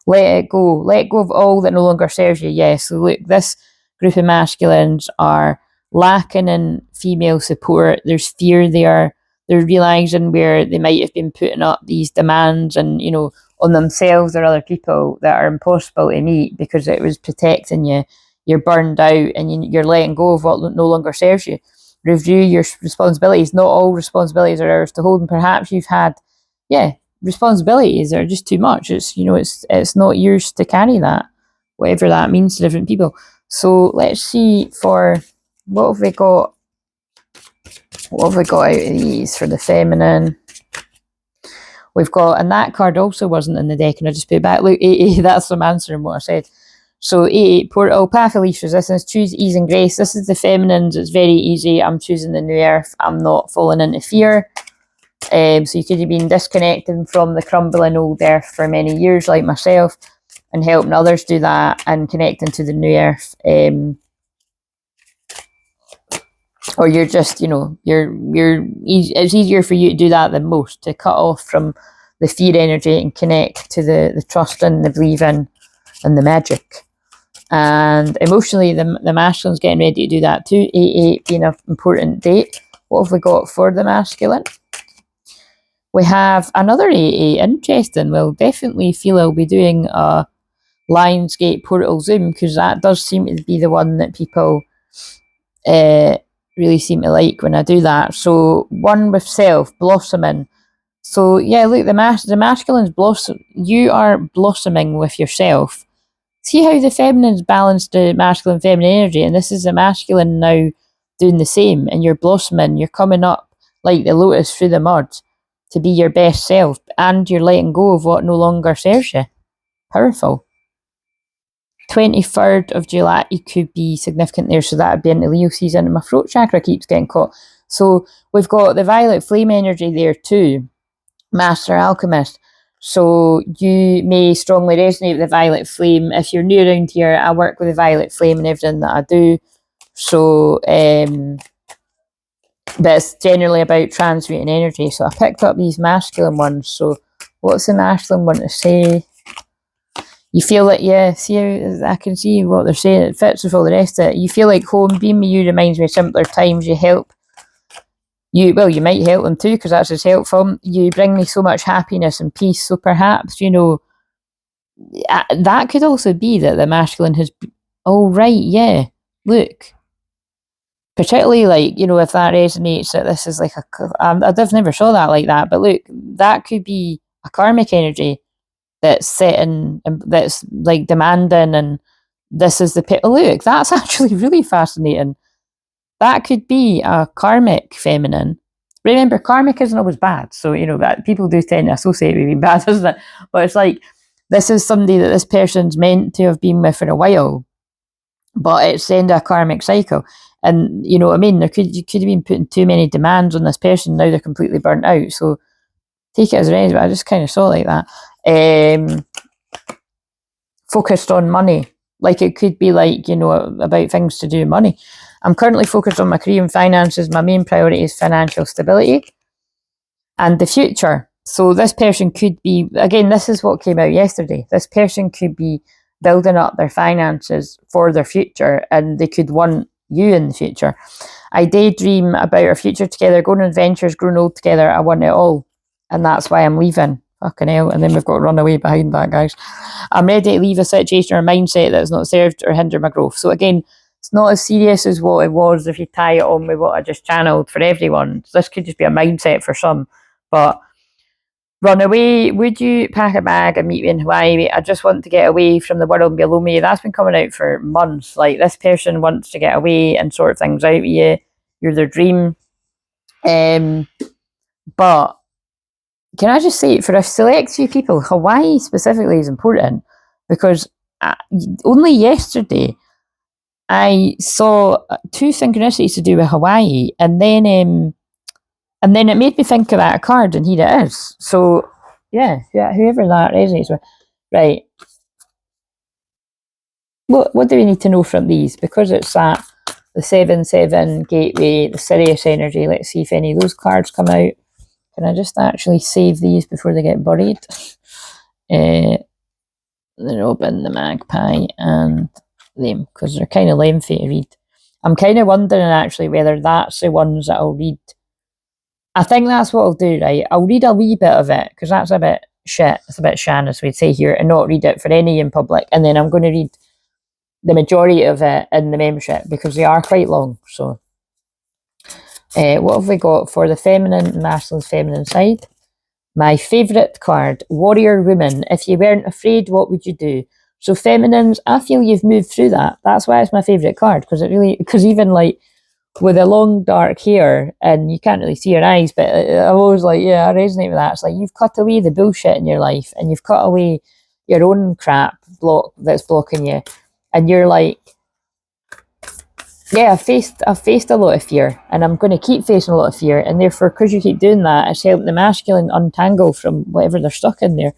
Let go of all that no longer serves you. Yes, so look, this group of masculines are lacking in female support. There's fear there. They're realising where they might have been putting up these demands and, on themselves or other people that are impossible to meet because it was protecting you. You're burned out and you're letting go of what no longer serves you. Review your responsibilities. Not all responsibilities are ours to hold, and perhaps you've had, responsibilities are just too much. It's it's not yours to carry that, whatever that means to different people. So let's see what have we got out of these for the feminine. We've got, and that card also wasn't in the deck, and I just put it back. Look, 8, that's some answering what I said. So 8, portal, path of least resistance, choose ease and grace. This is the feminines. It's very easy. I'm choosing the new earth. I'm not falling into fear. So you could have been disconnecting from the crumbling old earth for many years, like myself, and helping others do that and connecting to the new earth. Or you're just, it's easier for you to do that than most, to cut off from the fear energy and connect to the trusting, the believing, and the magic. And emotionally, the masculine's getting ready to do that too. 8 being an important date. What have we got for the masculine? We have another 8. Interesting. We'll definitely feel I'll be doing a Lionsgate Portal Zoom, because that does seem to be the one that people really seem to like when I do that. So one with self, blossoming. So yeah, look, the masculine's blossom. You are blossoming with yourself. See how the feminine's balanced the masculine feminine energy, and this is the masculine now doing the same, and you're blossoming. You're coming up like the lotus through the mud to be your best self, and you're letting go of what no longer serves you. Powerful. 23rd of July could be significant there, so that would be into Leo season, and my throat chakra keeps getting caught. So we've got the violet flame energy there too, Master Alchemist. So you may strongly resonate with the violet flame. If you're new around here, I work with the violet flame and everything that I do. So but it's generally about transmuting energy. So I picked up these masculine ones. So what's the masculine one to say? You feel like, see how I can see what they're saying. It fits with all the rest of it. You feel like home. Being with you reminds me of simpler times. You help. You might help them too, because that's as helpful. You bring me so much happiness and peace. So perhaps, that could also be that the masculine has. Oh, right, yeah. Look. Particularly, like, if that resonates, that this is like I've never saw that like that, but look, that could be a karmic energy that's setting, that's like demanding, and this is the pit. Oh, look, that's actually really fascinating. That could be a karmic feminine. Remember, karmic isn't always bad, so that people do tend to associate with being bad, isn't it? But it's like, this is somebody that this person's meant to have been with for a while, but it's the end of a karmic cycle. And you know what I mean? You could have been putting too many demands on this person. Now they're completely burnt out. So take it as it is. But I just kind of saw it like that. Focused on money. Like, it could be like, about things to do with money. I'm currently focused on my career and finances. My main priority is financial stability and the future. So this person could be, again, this is what came out yesterday. This person could be building up their finances for their future, and they could want you in the future. I daydream about our future together, going on adventures, growing old together. I want it all. and that's why I'm leaving. Fucking hell. And then we've got run away behind that, guys. I'm ready to leave a situation or mindset that has not served or hindered my growth. So again, it's not as serious as what it was if you tie it on with what I just channeled for everyone. So this could just be a mindset for some. But run away, would you pack a bag and meet me in Hawaii? I just want to get away from the world below me. That's been coming out for months. Like, this person wants to get away and sort things out with you. You're their dream. But can I just say, for a select few people, Hawaii specifically is important, because only yesterday I saw 2 synchronicities to do with Hawaii, and then it made me think of that card, and here it is. So yeah, whoever that resonates with. Right. What do we need to know from these? Because it's that the 7/7 gateway, the Sirius energy. Let's see if any of those cards come out. Can I just actually save these before they get buried? The Robin, the Magpie, and them, because they're kind of lengthy to read. I'm kind of wondering actually whether that's the ones that I'll read. I think that's what I'll do, right? I'll read a wee bit of it, because that's a bit shit. It's a bit shan, as we'd say here, and not read it for any in public. And then I'm going to read the majority of it in the membership, because they are quite long. So what have we got for the feminine, masculine, feminine side? My favourite card, Warrior Woman. If you weren't afraid, what would you do? So feminines, I feel you've moved through that. That's why it's my favourite card, because even like with the long dark hair, and you can't really see her eyes, but I'm always like, yeah, I resonate with that. It's like you've cut away the bullshit in your life, and you've cut away your own crap that's blocking you, and you're like, yeah, I've faced a lot of fear, and I'm going to keep facing a lot of fear, and therefore, because you keep doing that, it's helped the masculine untangle from whatever they're stuck in there.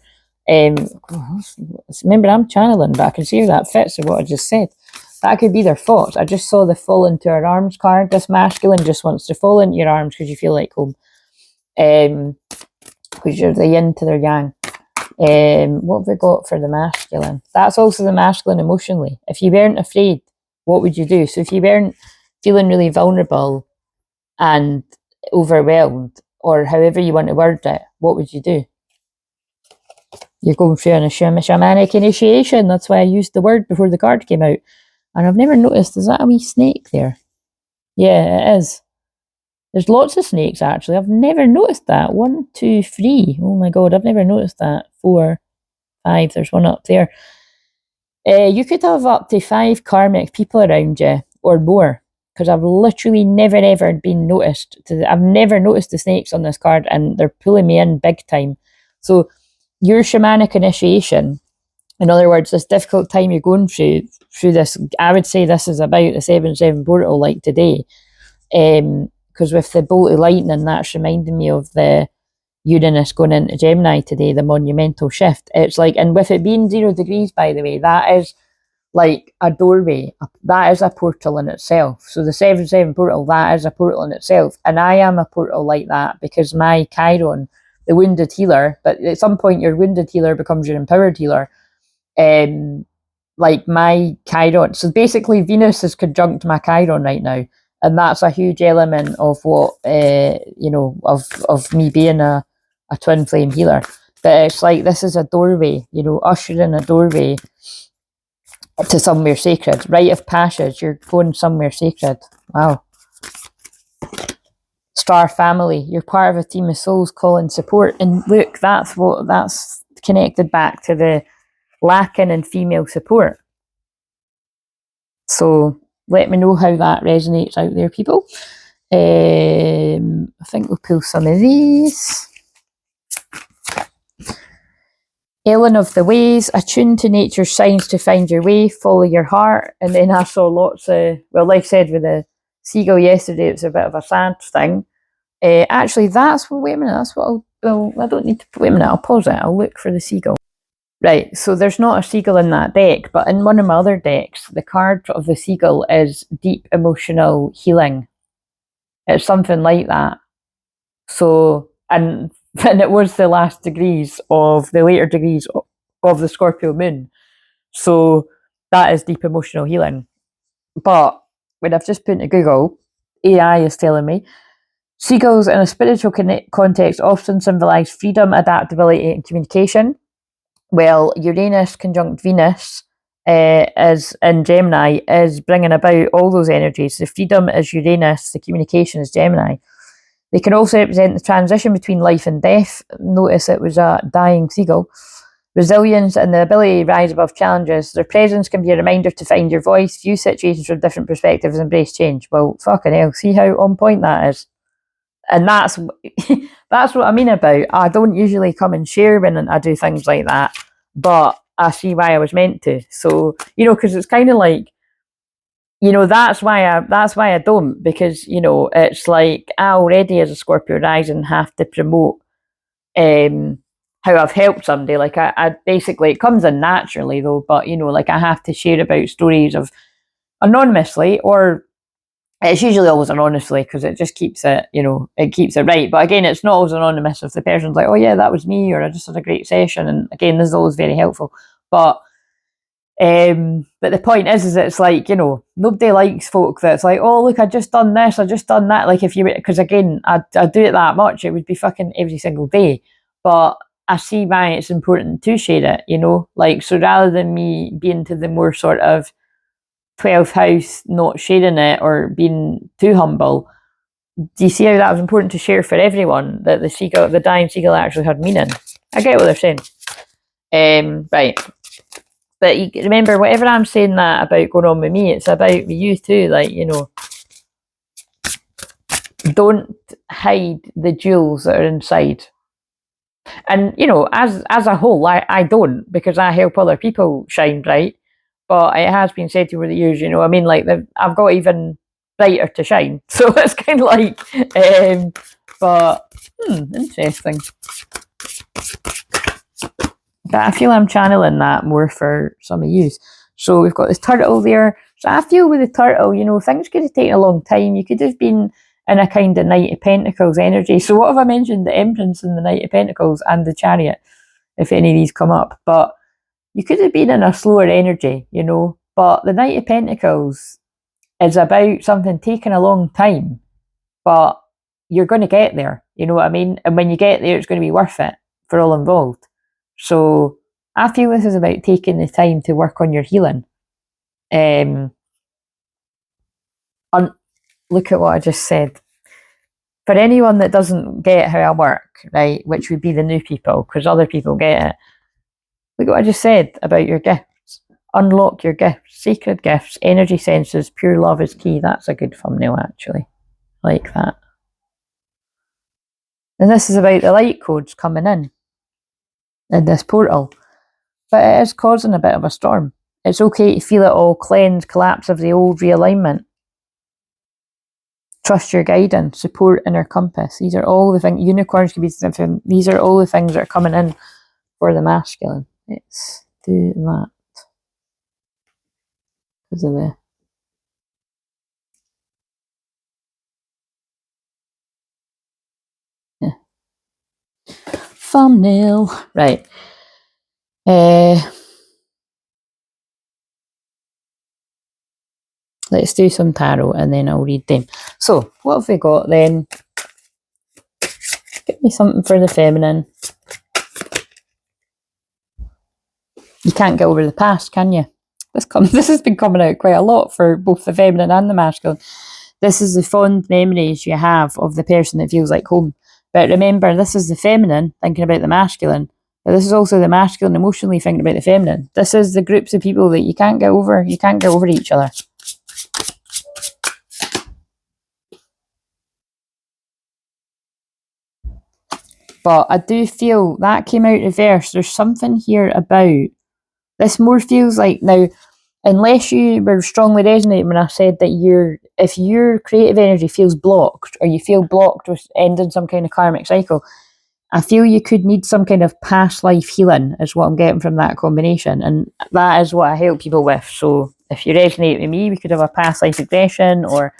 Remember, I'm channeling, but I can see how that fits with what I just said. That could be their thoughts. I just saw the fall into our arms card. This masculine just wants to fall into your arms because you feel like home. Because you're the yin to their yang. What have we got for the masculine? That's also the masculine emotionally. If you weren't afraid, what would you do? So if you weren't feeling really vulnerable and overwhelmed, or however you want to word it, what would you do? You're going through a shamanic initiation. That's why I used the word before the card came out. And I've never noticed, is that a wee snake there? Yeah, it is. There's lots of snakes, actually. I've never noticed that. 1, 2, 3. Oh my God, I've never noticed that. 4, 5, there's one up there. You could have up to 5 karmic people around you, or more, because I've literally never ever been noticed. I've never noticed the snakes on this card, and they're pulling me in big time. So your shamanic initiation, in other words, this difficult time you're going through this, I would say this is about the 7/7 portal, like today. Because with the bolt of lightning, that's reminding me of the Uranus going into Gemini today, the monumental shift. It's like, and with it being 0 degrees, by the way, that is like a doorway. That is a portal in itself. So the 7/7 portal, that is a portal in itself. And I am a portal like that, because my Chiron, the wounded healer, but at some point your wounded healer becomes your empowered healer. Like my Chiron, so basically Venus is conjunct my Chiron right now, and that's a huge element of what of me being a twin flame healer. But it's like, this is a doorway, ushering a doorway to somewhere sacred, rite of passage. You're going somewhere sacred. Wow. Star family, you're part of a team of souls calling support. And look, that's connected back to the lacking in female support. So let me know how that resonates out there, people. I think we'll pull some of these. Ellen of the Ways, attune to nature's signs to find your way, follow your heart. And then I saw lots of, well, like I said with the seagull yesterday, it's a bit of a sad thing. Actually, wait a minute, that's what I don't need to, wait a minute, I'll pause it, I'll look for the seagull. Right, so there's not a seagull in that deck, but in one of my other decks, the card of the seagull is deep emotional healing. It's something like that. So, and it was the later degrees of the Scorpio moon. So that is deep emotional healing. But when I've just put into Google, AI is telling me Seagulls in a spiritual context often symbolise freedom, adaptability, and communication. Well, Uranus conjunct Venus is in Gemini is bringing about all those energies. The freedom is Uranus, the communication is Gemini. They can also represent the transition between life and death. Notice it was a dying seagull. Resilience and the ability to rise above challenges. Their presence can be a reminder to find your voice, view situations from different perspectives, and embrace change. Well, fucking hell, see how on point that is. And that's what I mean about, I don't usually come and share when I do things like that, but I see why I was meant to. So, because it's kind of like, that's why I don't, because, it's like I already as a Scorpio rising have to promote how I've helped somebody. Like I basically, it comes in naturally though, but like I have to share about stories of anonymously, or it's usually always anonymously because it just keeps it, it keeps it right. But again, it's not always anonymous if the person's like, oh yeah, that was me, or I just had a great session. And again, this is always very helpful. But the point is it's like, nobody likes folk that's like, oh look, I just done this, I just done that. Like if you, because again, I do it that much, it would be fucking every single day. But I see why it's important to share it, like, so rather than me being to the more sort of 12th house, not sharing it or being too humble, do you see how that was important to share for everyone, that the dying seagull actually had meaning? I get what they're saying. Right. But you remember, whatever I'm saying that about going on with me, it's about you too. Like, don't hide the jewels that are inside. And, as a whole, I don't, because I help other people shine bright. But it has been said over the years, I mean, like, I've got even brighter to shine. So it's kind of like, but, interesting. But I feel I'm channeling that more for some of you. So we've got this turtle there. So I feel with the turtle, things could have taken a long time. You could have been in a kind of Knight of Pentacles energy. So what have I mentioned? The Empress and the Knight of Pentacles and the Chariot, if any of these come up. But you could have been in a slower energy, But the Knight of Pentacles is about something taking a long time, but you're going to get there, you know what I mean? And when you get there, it's going to be worth it for all involved. So I feel this is about taking the time to work on your healing. Look at what I just said. For anyone that doesn't get how I work, right, which would be the new people, because other people get it, look what I just said about your gifts. Unlock your gifts, sacred gifts, energy senses, pure love is key. That's a good thumbnail, actually. Like that. And this is about the light codes coming in this portal. But it is causing a bit of a storm. It's okay to feel it all, cleanse, collapse of the old, realignment. Trust your guidance, support inner compass. These are all the things, unicorns can be different. These are all the things that are coming in for the masculine. Let's do that. Because of the thumbnail. Right. Let's do some tarot and then I'll read them. So, what have we got then? Give me something for the feminine. You can't get over the past, can you? This has been coming out quite a lot for both the feminine and the masculine. This is the fond memories you have of the person that feels like home. But remember, this is the feminine thinking about the masculine. But this is also the masculine emotionally thinking about the feminine. This is the groups of people that you can't get over. You can't get over each other. But I do feel that came out reverse. There's something here about this more feels like, now, unless you were strongly resonating when I said that if your creative energy feels blocked, or you feel blocked with ending some kind of karmic cycle, I feel you could need some kind of past life healing, is what I'm getting from that combination. And that is what I help people with. So if you resonate with me, we could have a past life regression or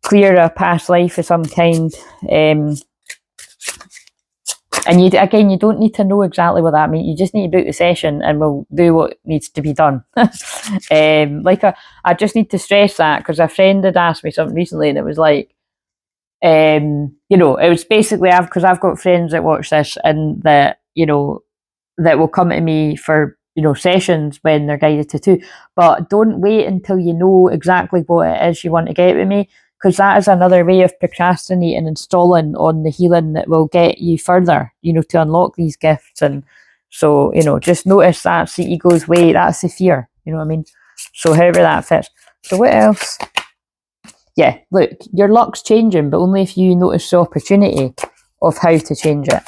clear a past life of some kind. And you don't need to know exactly what that means. You just need to book the session and we'll do what needs to be done. I just need to stress that, because a friend had asked me something recently and it was like, You know, it was basically, because I've got friends that watch this and that, you know, that will come to me for, you know, sessions when they're guided to two. But don't wait until you know exactly what it is you want to get with me, because that is another way of procrastinating and stalling on the healing that will get you further, you know, to unlock these gifts. And so, you know, just notice that's the ego's way, that's the fear, you know what I mean? So however that fits. So what else? Yeah, look, your luck's changing, but only if you notice the opportunity of how to change it.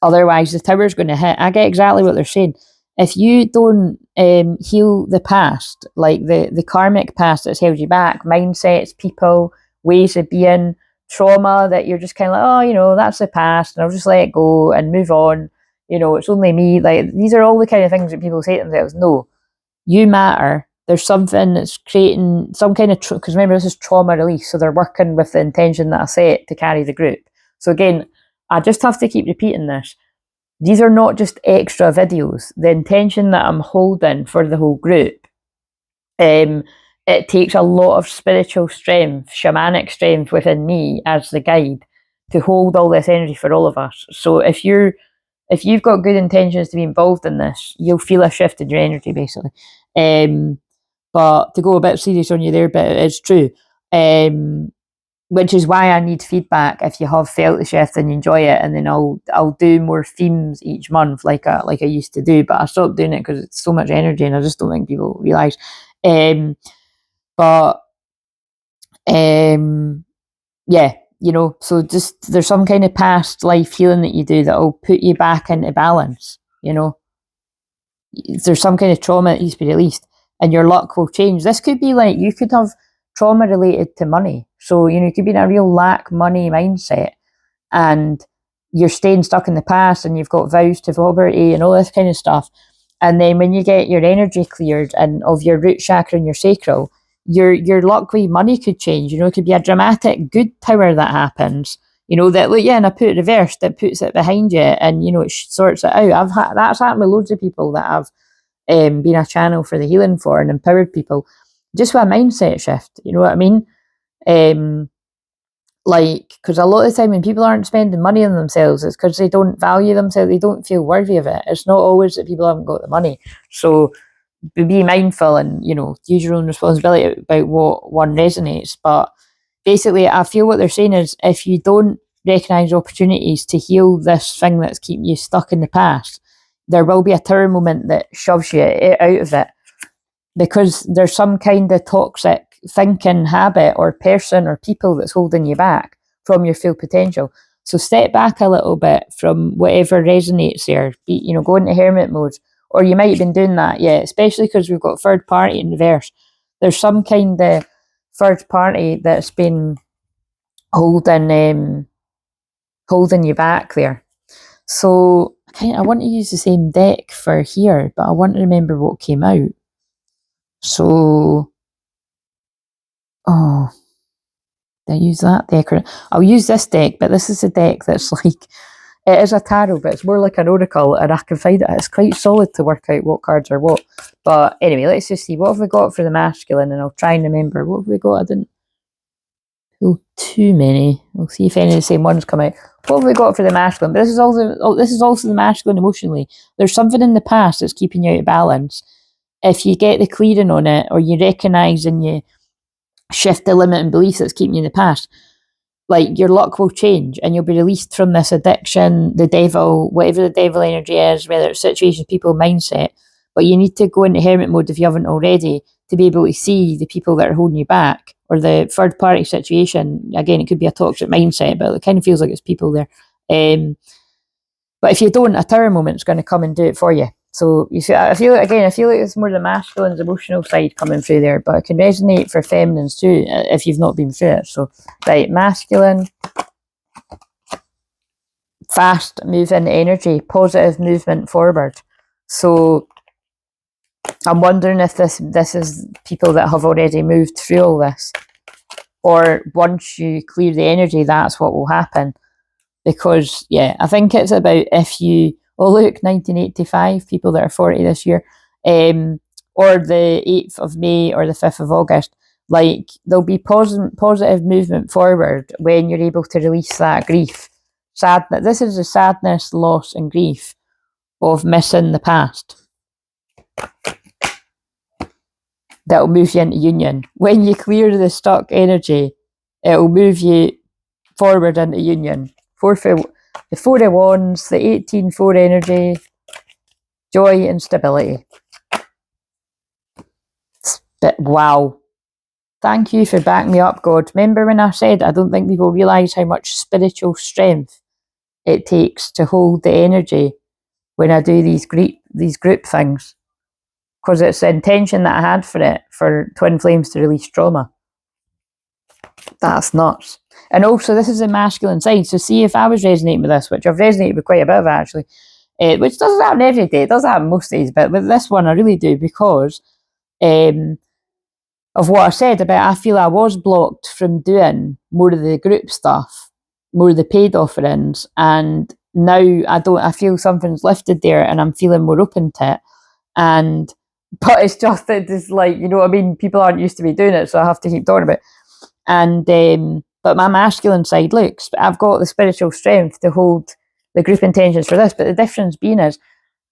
Otherwise, the tower's going to hit. I get exactly what they're saying. If you don't heal the past, like the karmic past that's held you back, mindsets, people, ways of being, trauma that you're just kind of like, oh, you know, that's the past, and I'll just let it go and move on. You know, it's only me. Like, these are all the kind of things that people say to themselves. No, you matter. There's something that's creating some kind of, because remember, this is trauma release, so they're working with the intention that I set to carry the group. So again, I just have to keep repeating this. These are not just extra videos. The intention that I'm holding for the whole group, it takes a lot of spiritual strength, shamanic strength within me as the guide to hold all this energy for all of us. So if you've got good intentions to be involved in this, you'll feel a shift in your energy, basically. But to go a bit serious on you there, but it's true. Which is why I need feedback if you have felt the shift and you enjoy it, and then I'll do more themes each month like I used to do. But I stopped doing it because it's so much energy, and I just don't think people realise. But yeah, you know, so just there's some kind of past life healing that you do that will put you back into balance. You know, there's some kind of trauma that needs to be released, and your luck will change. This could be like, you could have trauma related to money. So, you know, you could be in a real lack money mindset, and you're staying stuck in the past, and you've got vows to poverty and all this kind of stuff. And then when you get your energy cleared and of your root chakra and your sacral, your luck with money could change. You know, it could be a dramatic good tower that happens. You know, that, yeah, and I put it reversed, that puts it behind you, and, you know, it sorts it out. That's happened with loads of people that I've been a channel for the healing for, and empowered people just with a mindset shift. You know what I mean? Like, because a lot of the time when people aren't spending money on themselves, it's because they don't value themselves, they don't feel worthy of it. It's not always that people haven't got the money. So be mindful and, you know, use your own responsibility about what one resonates. But basically, I feel what they're saying is, if you don't recognise opportunities to heal this thing that's keeping you stuck in the past, there will be a tower moment that shoves you out of it, because there's some kind of toxic thinking habit or person or people that's holding you back from your full potential. So step back a little bit from whatever resonates there. You know, go into hermit mode, or you might have been doing that, yeah, especially because we've got third party in reverse. There's some kind of third party that's been holding you back there. So I want to use the same deck for here, but I want to remember what came out. So, did I use that deck? I'll use this deck, but this is a deck that's like, it is a tarot, but it's more like an oracle, and I can find it. It's quite solid to work out what cards are what. But anyway, let's just see. What have we got for the masculine? And I'll try and remember. What have we got? I didn't pull too many. We'll see if any of the same ones come out. What have we got for the masculine? But this is also the masculine emotionally. There's something in the past that's keeping you out of balance. If you get the clearing on it, or you recognise and you shift the limiting beliefs that's keeping you in the past, like, your luck will change and you'll be released from this addiction, the devil, whatever the devil energy is, whether it's situations, people, mindset. But you need to go into hermit mode if you haven't already, to be able to see the people that are holding you back, or the third party situation. Again, it could be a toxic mindset, but it kind of feels like it's people there. But if you don't, a tower moment's going to come and do it for you. So I feel like it's more the masculine's emotional side coming through there, but it can resonate for feminines too if you've not been through it. So, right, masculine, fast moving energy, positive movement forward. So I'm wondering if this is people that have already moved through all this, or once you clear the energy, that's what will happen. Because, yeah, I think it's about, if you, oh look, 1985, people that are 40 this year, or the 8th of May or the 5th of August, Like, there'll be positive movement forward when you're able to release that grief. Sadness. This is the sadness, loss, and grief of missing the past. That'll move you into union. When you clear the stuck energy, it'll move you forward into union. The Four of Wands, the 18-4 energy, joy and stability. But wow. Thank you for backing me up, God. Remember when I said I don't think people realise how much spiritual strength it takes to hold the energy when I do these group things? Because it's the intention that I had for it, for Twin Flames to release trauma. That's nuts. And also, this is the masculine side. So see, if I was resonating with this, which I've resonated with quite a bit of actually, which doesn't happen every day, it doesn't happen most days, but with this one I really do, because of what I said about, I feel I was blocked from doing more of the group stuff, more of the paid offerings, and now I feel something's lifted there and I'm feeling more open to it. But it's just that it's like, you know what I mean, people aren't used to me doing it, so I have to keep talking about it. And but my masculine side, look, I've got the spiritual strength to hold the group intentions for this, but the difference being is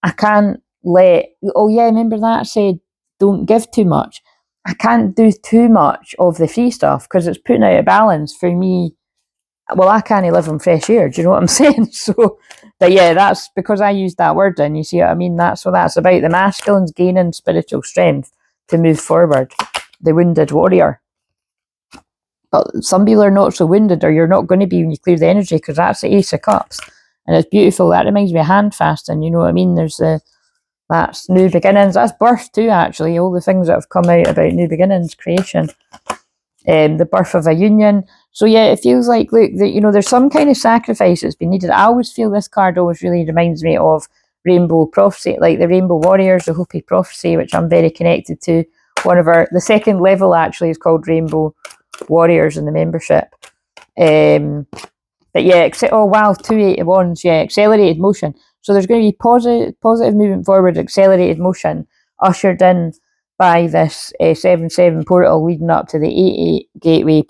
I can't remember that I said don't give too much. I can't do too much of the free stuff because it's putting out a balance for me. Well, I can't live on fresh air. Do you know what I'm saying? So, but yeah, that's because I used that word in. You see what I mean? That's what that's about. The masculine's gaining spiritual strength to move forward. The wounded warrior. But some people are not so wounded, or you're not going to be when you clear the energy, because that's the Ace of Cups. And it's beautiful. That reminds me of hand fasting. You know what I mean? That's new beginnings. That's birth too, actually. All the things that have come out about new beginnings, creation. The birth of a union. So yeah, it feels like, look, there's some kind of sacrifice that's been needed. I always feel this card always really reminds me of Rainbow Prophecy, like the Rainbow Warriors, the Hopi Prophecy, which I'm very connected to. The second level actually is called Rainbow Warriors in the membership. But yeah, 2 8 of Wands, yeah, accelerated motion. So there's going to be positive movement forward, accelerated motion, ushered in by this 7-7 portal leading up to the 8-8 gateway,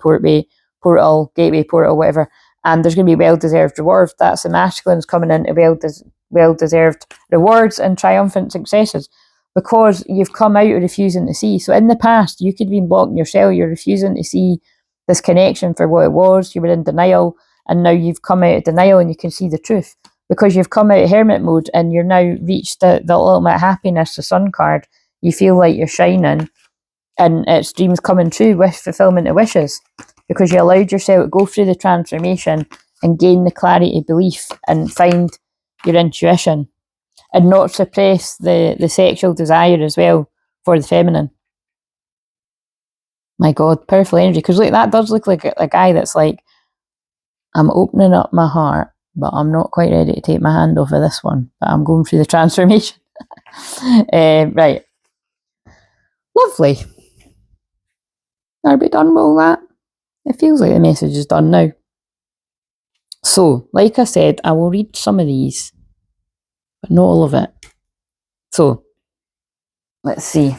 gateway portal, whatever. And there's going to be well-deserved rewards. That's the masculines coming into well-deserved rewards and triumphant successes, because you've come out of refusing to see. So in the past, you could have been blocking yourself. You're refusing to see this connection for what it was. You were in denial, and now you've come out of denial and you can see the truth, because you've come out of hermit mode and you're now reached the ultimate happiness, the sun card. You feel like you're shining, and it's dreams coming true with fulfillment of wishes, because you allowed yourself to go through the transformation and gain the clarity of belief and find your intuition, and not suppress the sexual desire as well for the feminine. My God, powerful energy. Because look, that does look like a guy that's like, I'm opening up my heart, but I'm not quite ready to take my hand off of this one. But I'm going through the transformation. Right. Lovely. Are we done with all that? It feels like the message is done now. So, like I said, I will read some of these, but not all of it. So, let's see.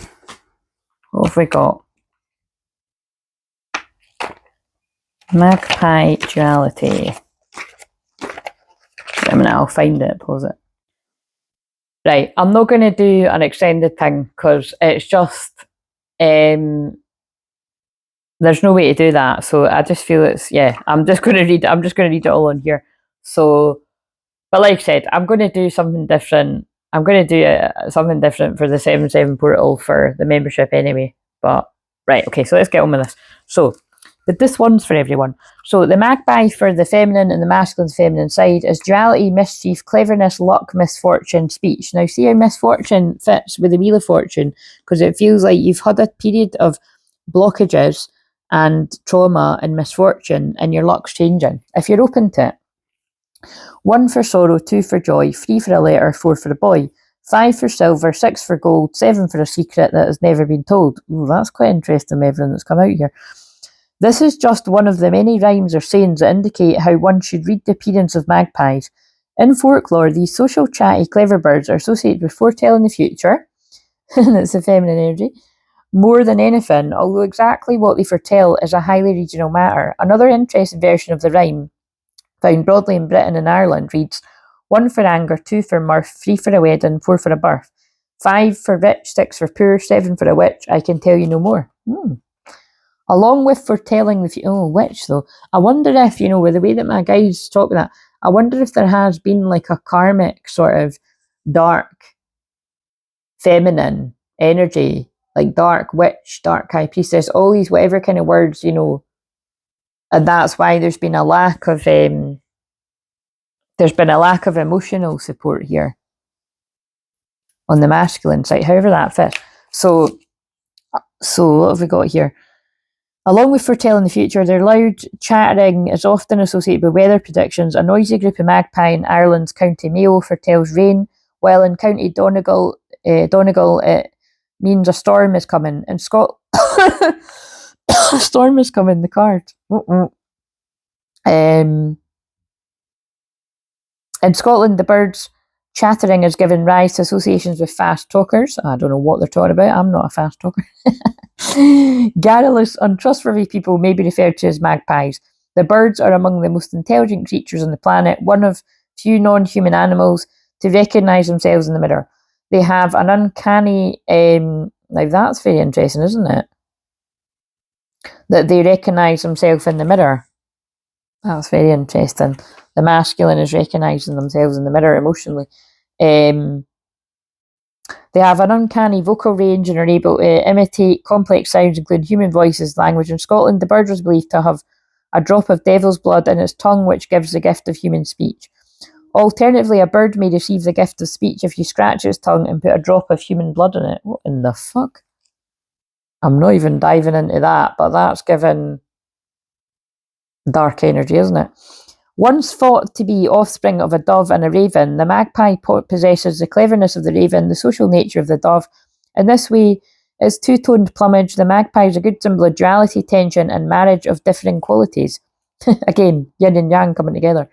What have we got? Magpie duality. I'll find it, pause it. Right, I'm not going to do an extended thing because it's just, there's no way to do that. So I just feel I'm just going to read it all on here. So, but like I said, I'm going to do something different. I'm going to do something different for the 7-7 portal for the membership anyway. But, right, okay, so let's get on with this. So, but this one's for everyone. So the magpie for the feminine and the masculine feminine side is duality, mischief, cleverness, luck, misfortune, speech. Now see how misfortune fits with the Wheel of Fortune, because it feels like you've had a period of blockages and trauma and misfortune, and your luck's changing, if you're open to it. 1 for sorrow, 2 for joy, 3 for a letter, 4 for a boy, 5 for silver, 6 for gold, 7 for a secret that has never been told. Ooh, that's quite interesting, everything that's come out here. This is just one of the many rhymes or sayings that indicate how one should read the appearance of magpies. In folklore, these social, chatty, clever birds are associated with foretelling the future. That's the feminine energy. more than anything, although exactly what they foretell is a highly regional matter. Another interesting version of the rhyme, found broadly in Britain and Ireland, reads 1 for anger, 2 for mirth, 3 for a wedding, 4 for a birth, 5 for rich, 6 for poor, 7 for a witch, I can tell you no more. Along with foretelling the future. Oh, witch though. I wonder if, with the way that my guys talk about that, I wonder if there has been like a karmic sort of dark feminine energy, like dark witch, dark high priestess, all these whatever kind of words, and that's why there's been a lack of emotional support here on the masculine side, however that fits. So what have we got here? Along with foretelling the future, their loud chattering is often associated with weather predictions. A noisy group of magpie in Ireland's County Mayo foretells rain, while in County Donegal it means a storm is coming. In Scotland, a storm is coming, the card. In Scotland, the birds chattering has given rise to associations with fast talkers. I don't know what they're talking about. I'm not a fast talker. Garrulous, untrustworthy people may be referred to as magpies. The birds are among the most intelligent creatures on the planet, one of few non-human animals to recognise themselves in the mirror. They have an uncanny, now that's very interesting, isn't it? That they recognise themselves in the mirror. That's very interesting. The masculine is recognising themselves in the mirror emotionally. They have an uncanny vocal range and are able to imitate complex sounds, including human voices, language. In Scotland, the bird was believed to have a drop of devil's blood in its tongue, which gives the gift of human speech. Alternatively, a bird may receive the gift of speech if you scratch its tongue and put a drop of human blood in it. What in the fuck? I'm not even diving into that, but that's given dark energy, isn't it? Once thought to be offspring of a dove and a raven, the magpie possesses the cleverness of the raven, the social nature of the dove. In this way, its two-toned plumage, the magpie is a good symbol of duality, tension, and marriage of differing qualities. Again, yin and yang coming together.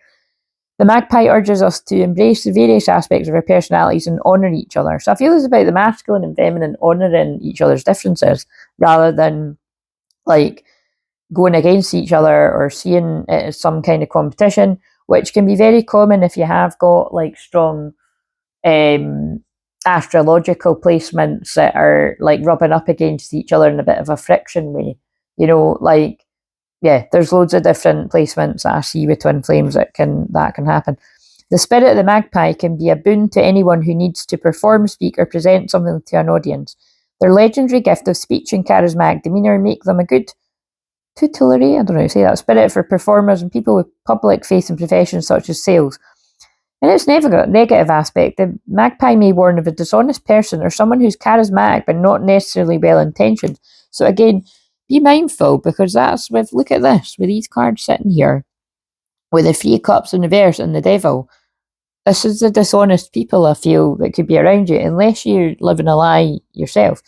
The magpie urges us to embrace the various aspects of our personalities and honour each other. So I feel it's about the masculine and feminine honouring each other's differences, rather than like going against each other or seeing it as some kind of competition, which can be very common if you have got like strong astrological placements that are like rubbing up against each other in a bit of a friction way. There's loads of different placements that I see with twin flames that can happen. The spirit of the magpie can be a boon to anyone who needs to perform, speak, or present something to an audience. Their legendary gift of speech and charismatic demeanour make them a good tutelary, I don't know how to say that, spirit for performers and people with public facing professions such as sales. In its negative aspect, the magpie may warn of a dishonest person or someone who's charismatic but not necessarily well intentioned. So again, be mindful, because look at this, with these cards sitting here, with the 3 cups in reverse and the devil. This is the dishonest people I feel that could be around you, unless you're living a lie yourself.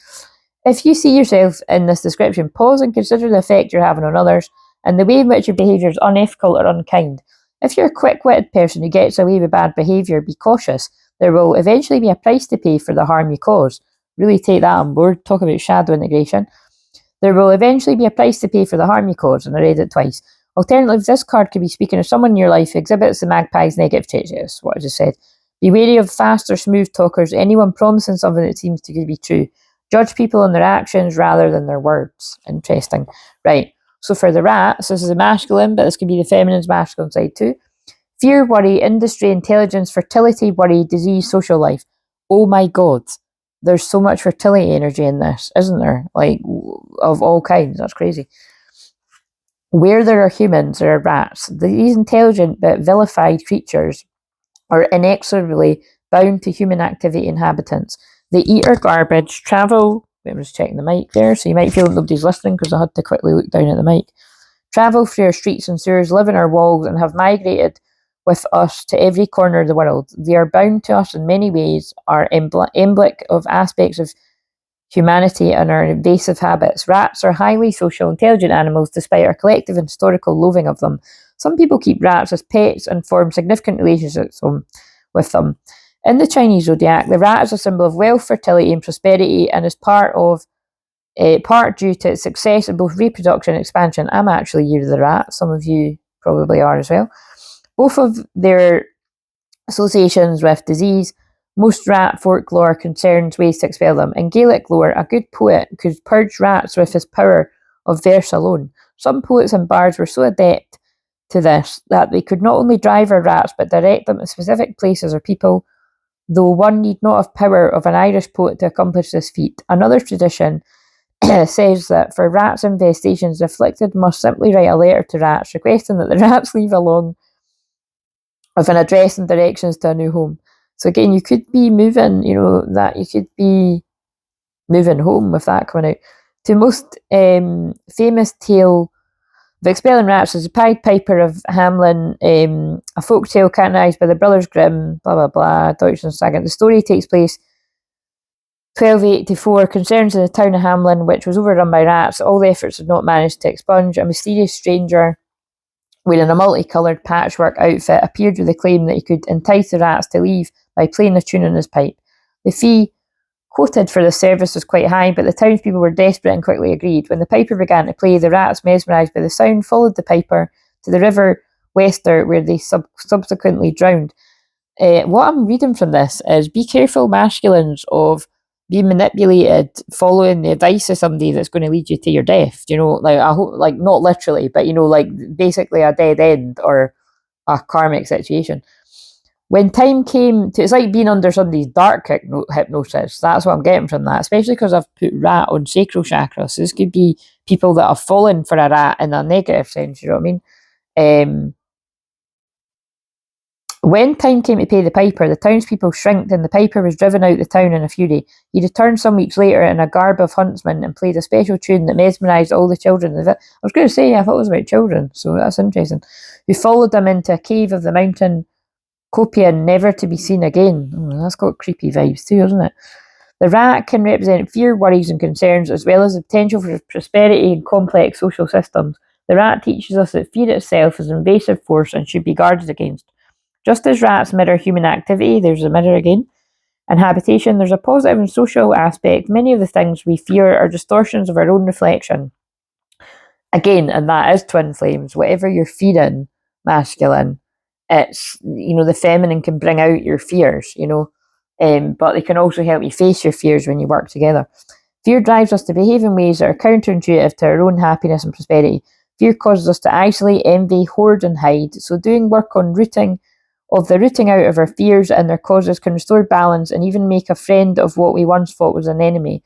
If you see yourself in this description, pause and consider the effect you're having on others and the way in which your behaviour is unethical or unkind. If you're a quick-witted person who gets away with bad behaviour, be cautious. There will eventually be a price to pay for the harm you cause. Really take that on board. Talk about shadow integration. There will eventually be a price to pay for the harm you cause, and I read it twice. Alternatively, this card could be speaking of someone in your life who exhibits the magpie's negative traits. That's what I just said. Be wary of fast or smooth talkers, anyone promising something that seems too good to be true. Judge people on their actions rather than their words. Interesting. Right. So for the rats, this is a masculine, but this could be the feminine's masculine side too. Fear, worry, industry, intelligence, fertility, worry, disease, social life. Oh my God. There's so much fertility energy in this, isn't there? Like, of all kinds. That's crazy. Where there are humans, there are rats. These intelligent but vilified creatures are inexorably bound to human activity inhabitants. They eat our garbage, travel. I'm just checking the mic there, so you might feel that nobody's listening because I had to quickly look down at the mic. Travel through our streets and sewers, live in our walls, and have migrated with us to every corner of the world. They are bound to us in many ways, are emblematic of aspects of humanity and our invasive habits. Rats are highly social, intelligent animals despite our collective and historical loathing of them. Some people keep rats as pets and form significant relationships with them. In the Chinese zodiac, the rat is a symbol of wealth, fertility, and prosperity, and is part of part due to its success in both reproduction and expansion. I'm actually Year of the Rat. Some of you probably are as well. Both of their associations with disease. Most rat folklore concerns ways to expel them. In Gaelic lore, a good poet could purge rats with his power of verse alone. Some poets and bards were so adept to this that they could not only drive our rats but direct them to specific places or people, though one need not have power of an Irish poet to accomplish this feat. Another tradition says that for rats infestations, the afflicted must simply write a letter to rats requesting that the rats leave along with an address and directions to a new home. So again, you could be moving, that you could be moving home with that coming out. The most famous tale of expelling rats is the Pied Piper of Hamelin, a folk tale canonised by the Brothers Grimm, blah blah blah, Deutschland Sagen. The story takes place 1284, concerns in the town of Hamelin, which was overrun by rats. All the efforts had not managed to expunge. A mysterious stranger wearing a multicoloured patchwork outfit appeared with the claim that he could entice the rats to leave by playing a tune on his pipe. The fee quoted for this service was quite high, but the townspeople were desperate and quickly agreed. When the piper began to play, the rats, mesmerised by the sound, followed the piper to the river Wester, where they subsequently drowned. What I'm reading from this is, be careful, masculines, of being manipulated following the advice of somebody that's going to lead you to your death. I hope, not literally, but basically a dead end or a karmic situation. When time came to, it's like being under somebody's dark hypnosis. That's what I'm getting from that, especially because I've put rat on sacral chakra. So this could be people that have fallen for a rat in a negative sense, you know what I mean? When time came to pay the piper, the townspeople shrinked and the piper was driven out the town in a fury. He returned some weeks later in a garb of huntsman and played a special tune that mesmerised all the children. I was going to say, I thought it was about children, so that's interesting. Who followed them into a cave of the mountain Copian, never to be seen again. That's got creepy vibes too, doesn't it? The rat can represent fear, worries and concerns, as well as the potential for prosperity in complex social systems. The rat teaches us that fear itself is an invasive force and should be guarded against. Just as rats mirror human activity, there's a mirror again, and habitation, there's a positive and social aspect. Many of the things we fear are distortions of our own reflection. Again, and that is twin flames. Whatever you're feeding, masculine, it's, the feminine can bring out your fears, but they can also help you face your fears when you work together. Fear drives us to behave in ways that are counterintuitive to our own happiness and prosperity. Fear causes us to isolate, envy, hoard and hide. So doing work on rooting out of our fears and their causes can restore balance and even make a friend of what we once thought was an enemy.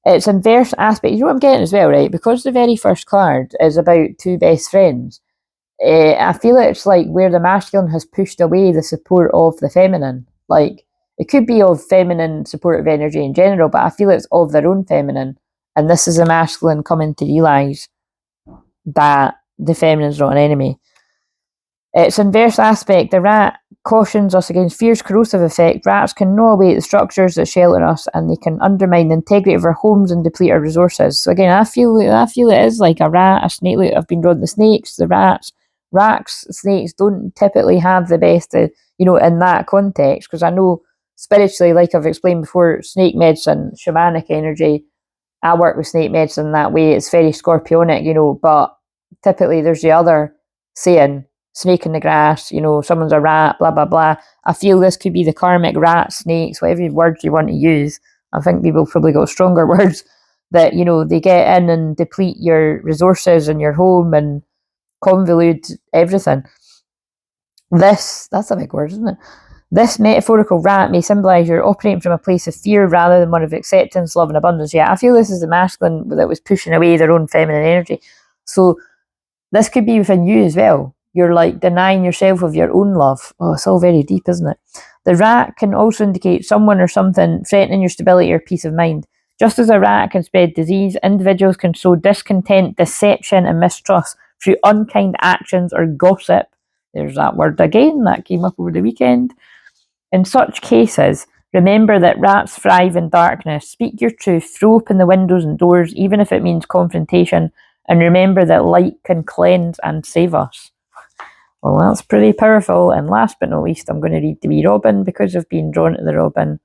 Its inverse aspect, you know what I'm getting as well, right? Because the very first card is about two best friends, I feel it's like where the masculine has pushed away the support of the feminine. Like, it could be of feminine supportive energy in general, but I feel it's of their own feminine. And this is a masculine coming to realise that the feminine's not an enemy. Its inverse aspect, the rat cautions us against fear's corrosive effect. Rats can gnaw away at the structures that shelter us, and they can undermine the integrity of our homes and deplete our resources. So again, I feel it is like a rat, a snake. Like I've been drawn the snakes, the rats. Snakes don't typically have the best, in that context, because I know spiritually, like I've explained before, snake medicine, shamanic energy, I work with snake medicine that way. It's very scorpionic, but typically there's the other saying, snake in the grass, someone's a rat, blah, blah, blah. I feel this could be the karmic rat, snakes, whatever words you want to use. I think people probably got stronger words that, they get in and deplete your resources and your home and convolute everything. That's a big word, isn't it? This metaphorical rat may symbolise you're operating from a place of fear rather than one of acceptance, love and abundance. Yeah, I feel this is the masculine that was pushing away their own feminine energy. So this could be within you as well. You're like denying yourself of your own love. Oh, it's all very deep, isn't it? The rat can also indicate someone or something threatening your stability or peace of mind. Just as a rat can spread disease, individuals can sow discontent, deception and mistrust through unkind actions or gossip. There's that word again that came up over the weekend. In such cases, remember that rats thrive in darkness. Speak your truth, throw open the windows and doors, even if it means confrontation, and remember that light can cleanse and save us. Well, that's pretty powerful. And last but not least, I'm going to read the wee robin because I've been drawn to the robin.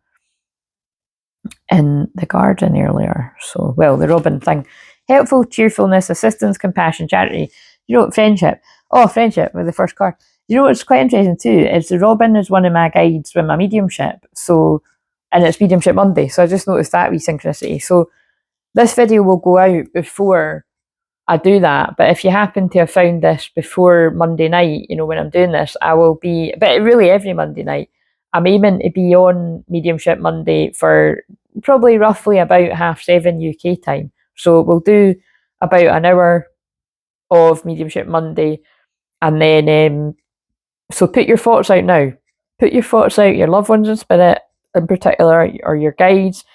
in the garden earlier. So, well, the robin thing. Helpful, cheerfulness, assistance, compassion, charity. You know, friendship. Oh, friendship with the first card. You know what's quite interesting too is the robin is one of my guides with my mediumship. So, and it's mediumship Monday. So I just noticed that wee synchronicity. So this video will go out before I do that. But if you happen to have found this before Monday night, you know, when I'm doing this, I will be, but really every Monday night, I'm aiming to be on Mediumship Monday for probably roughly about 7:30 UK time. So we'll do about an hour of Mediumship Monday. And then, so put your thoughts out now. Put your thoughts out, your loved ones in spirit in particular, or your guides,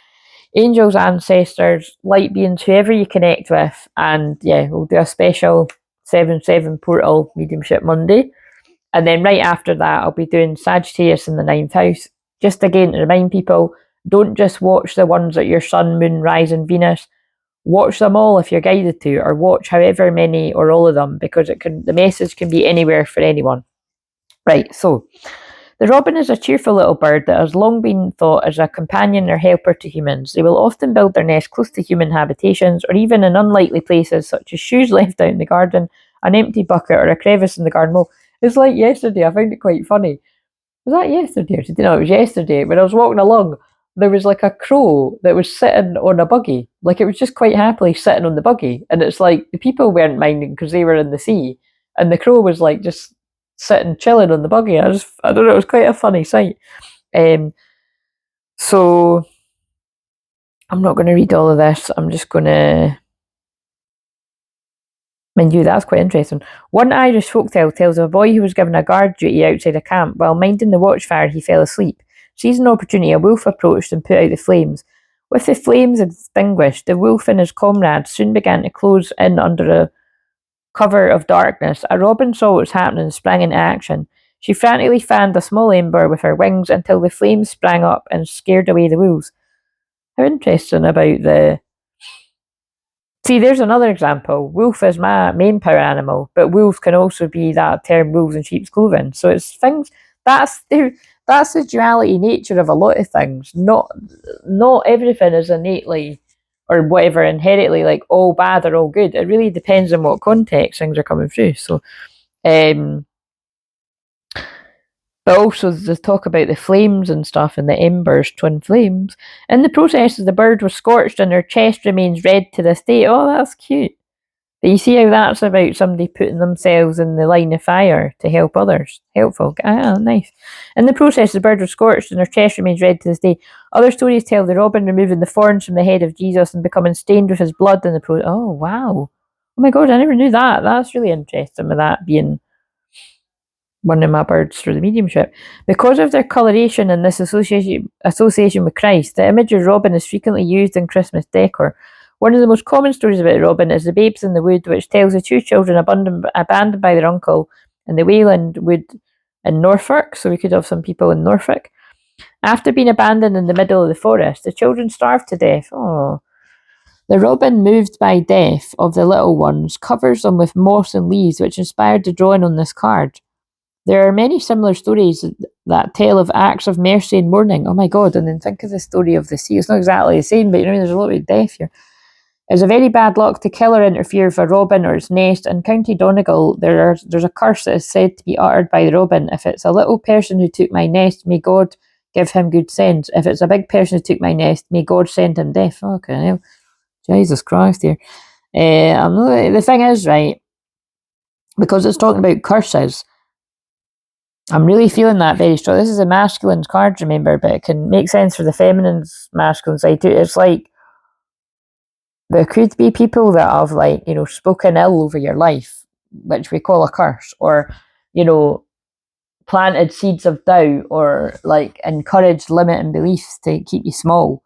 angels, ancestors, light beings, whoever you connect with. And yeah, we'll do a special 7/7 portal mediumship Monday. And then right after that, I'll be doing Sagittarius in the 9th house. Just again to remind people, don't just watch the ones at your sun, moon, rising, Venus. Watch them all if you're guided to, or watch however many or all of them, because the message can be anywhere for anyone. Right, so the robin is a cheerful little bird that has long been thought as a companion or helper to humans. They will often build their nest close to human habitations, or even in unlikely places such as shoes left out in the garden, an empty bucket, or a crevice in the garden wall. It's like yesterday, I found it quite funny. Was that yesterday or today? No, it was yesterday. When I was walking along, there was like a crow that was sitting on a buggy. Like it was just quite happily sitting on the buggy. And it's like the people weren't minding because they were in the sea. And the crow was like just sitting chilling on the buggy. I don't know, it was quite a funny sight. So I'm not going to read all of this. I'm just going to, mind you, that's quite interesting. One Irish folktale tells of a boy who was given a guard duty outside a camp. While minding the watchfire, he fell asleep. Seizing an opportunity, a wolf approached and put out the flames. With the flames extinguished, the wolf and his comrades soon began to close in under a cover of darkness. A robin saw what was happening and sprang into action. She frantically fanned a small ember with her wings until the flames sprang up and scared away the wolves. How interesting about the... See, there's another example. Wolf is my main power animal, but wolves can also be that term wolves in sheep's clothing. So it's things... That's the duality nature of a lot of things. Not everything is innately or whatever inherently like all bad or all good. It really depends on what context things are coming through. So, but also the talk about the flames and stuff and the embers, twin flames. In the process, the bird was scorched and her chest remains red to this day. Oh, that's cute. But you see how that's about somebody putting themselves in the line of fire to help others. Helpful. Ah, nice. In the process, the bird was scorched and her chest remains red to this day. Other stories tell the robin removing the thorns from the head of Jesus and becoming stained with his blood in the process. Oh, wow. Oh my God, I never knew that. That's really interesting with that being one of my birds through the mediumship. Because of their coloration and this association with Christ, the image of robin is frequently used in Christmas decor. One of the most common stories about robin is the Babes in the Wood, which tells of two children abandoned by their uncle in the Wayland Wood in Norfolk. So we could have some people in Norfolk. After being abandoned in the middle of the forest, the children starved to death. Oh. The robin, moved by death of the little ones, covers them with moss and leaves, which inspired the drawing on this card. There are many similar stories that tell of acts of mercy and mourning. Oh my God, and then think of the story of the sea. It's not exactly the same, but you know, there's a lot of death here. It's a very bad luck to kill or interfere with a robin or its nest. In County Donegal, there's a curse that is said to be uttered by the robin. If it's a little person who took my nest, may God give him good sense. If it's a big person who took my nest, may God send him death. Okay, Jesus Christ here. The thing is, right, because it's talking about curses, I'm really feeling that very strong. This is a masculine card, remember, but it can make sense for the feminine's masculine side too. It's like there could be people that have, like, you know, spoken ill over your life, which we call a curse, or, you know, planted seeds of doubt, or like encouraged limiting beliefs to keep you small,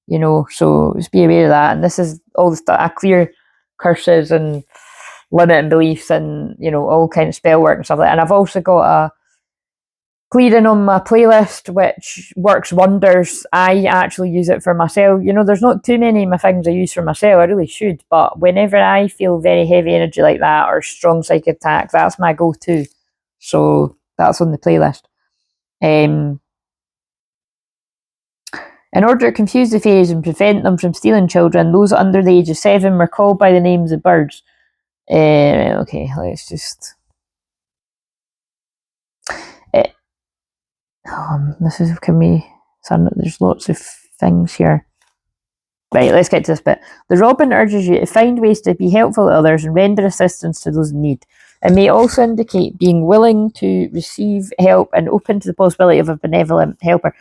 you know. So just be aware of that. And this is all the stuff I clear curses and limiting beliefs and, you know, all kind of spell work and stuff like that. And I've also got a clearing on my playlist, which works wonders. I actually use it for myself. You know, there's not too many of my things I use for myself. I really should. But whenever I feel very heavy energy like that or strong psychic attack, that's my go-to. So that's on the playlist. In order to confuse the fairies and prevent them from stealing children, those under the age of 7 were called by the names of birds. Okay, let's just... this is... Can we... There's lots of things here. Right, let's get to this bit. The robin urges you to find ways to be helpful to others and render assistance to those in need. It may also indicate being willing to receive help and open to the possibility of a benevolent helper.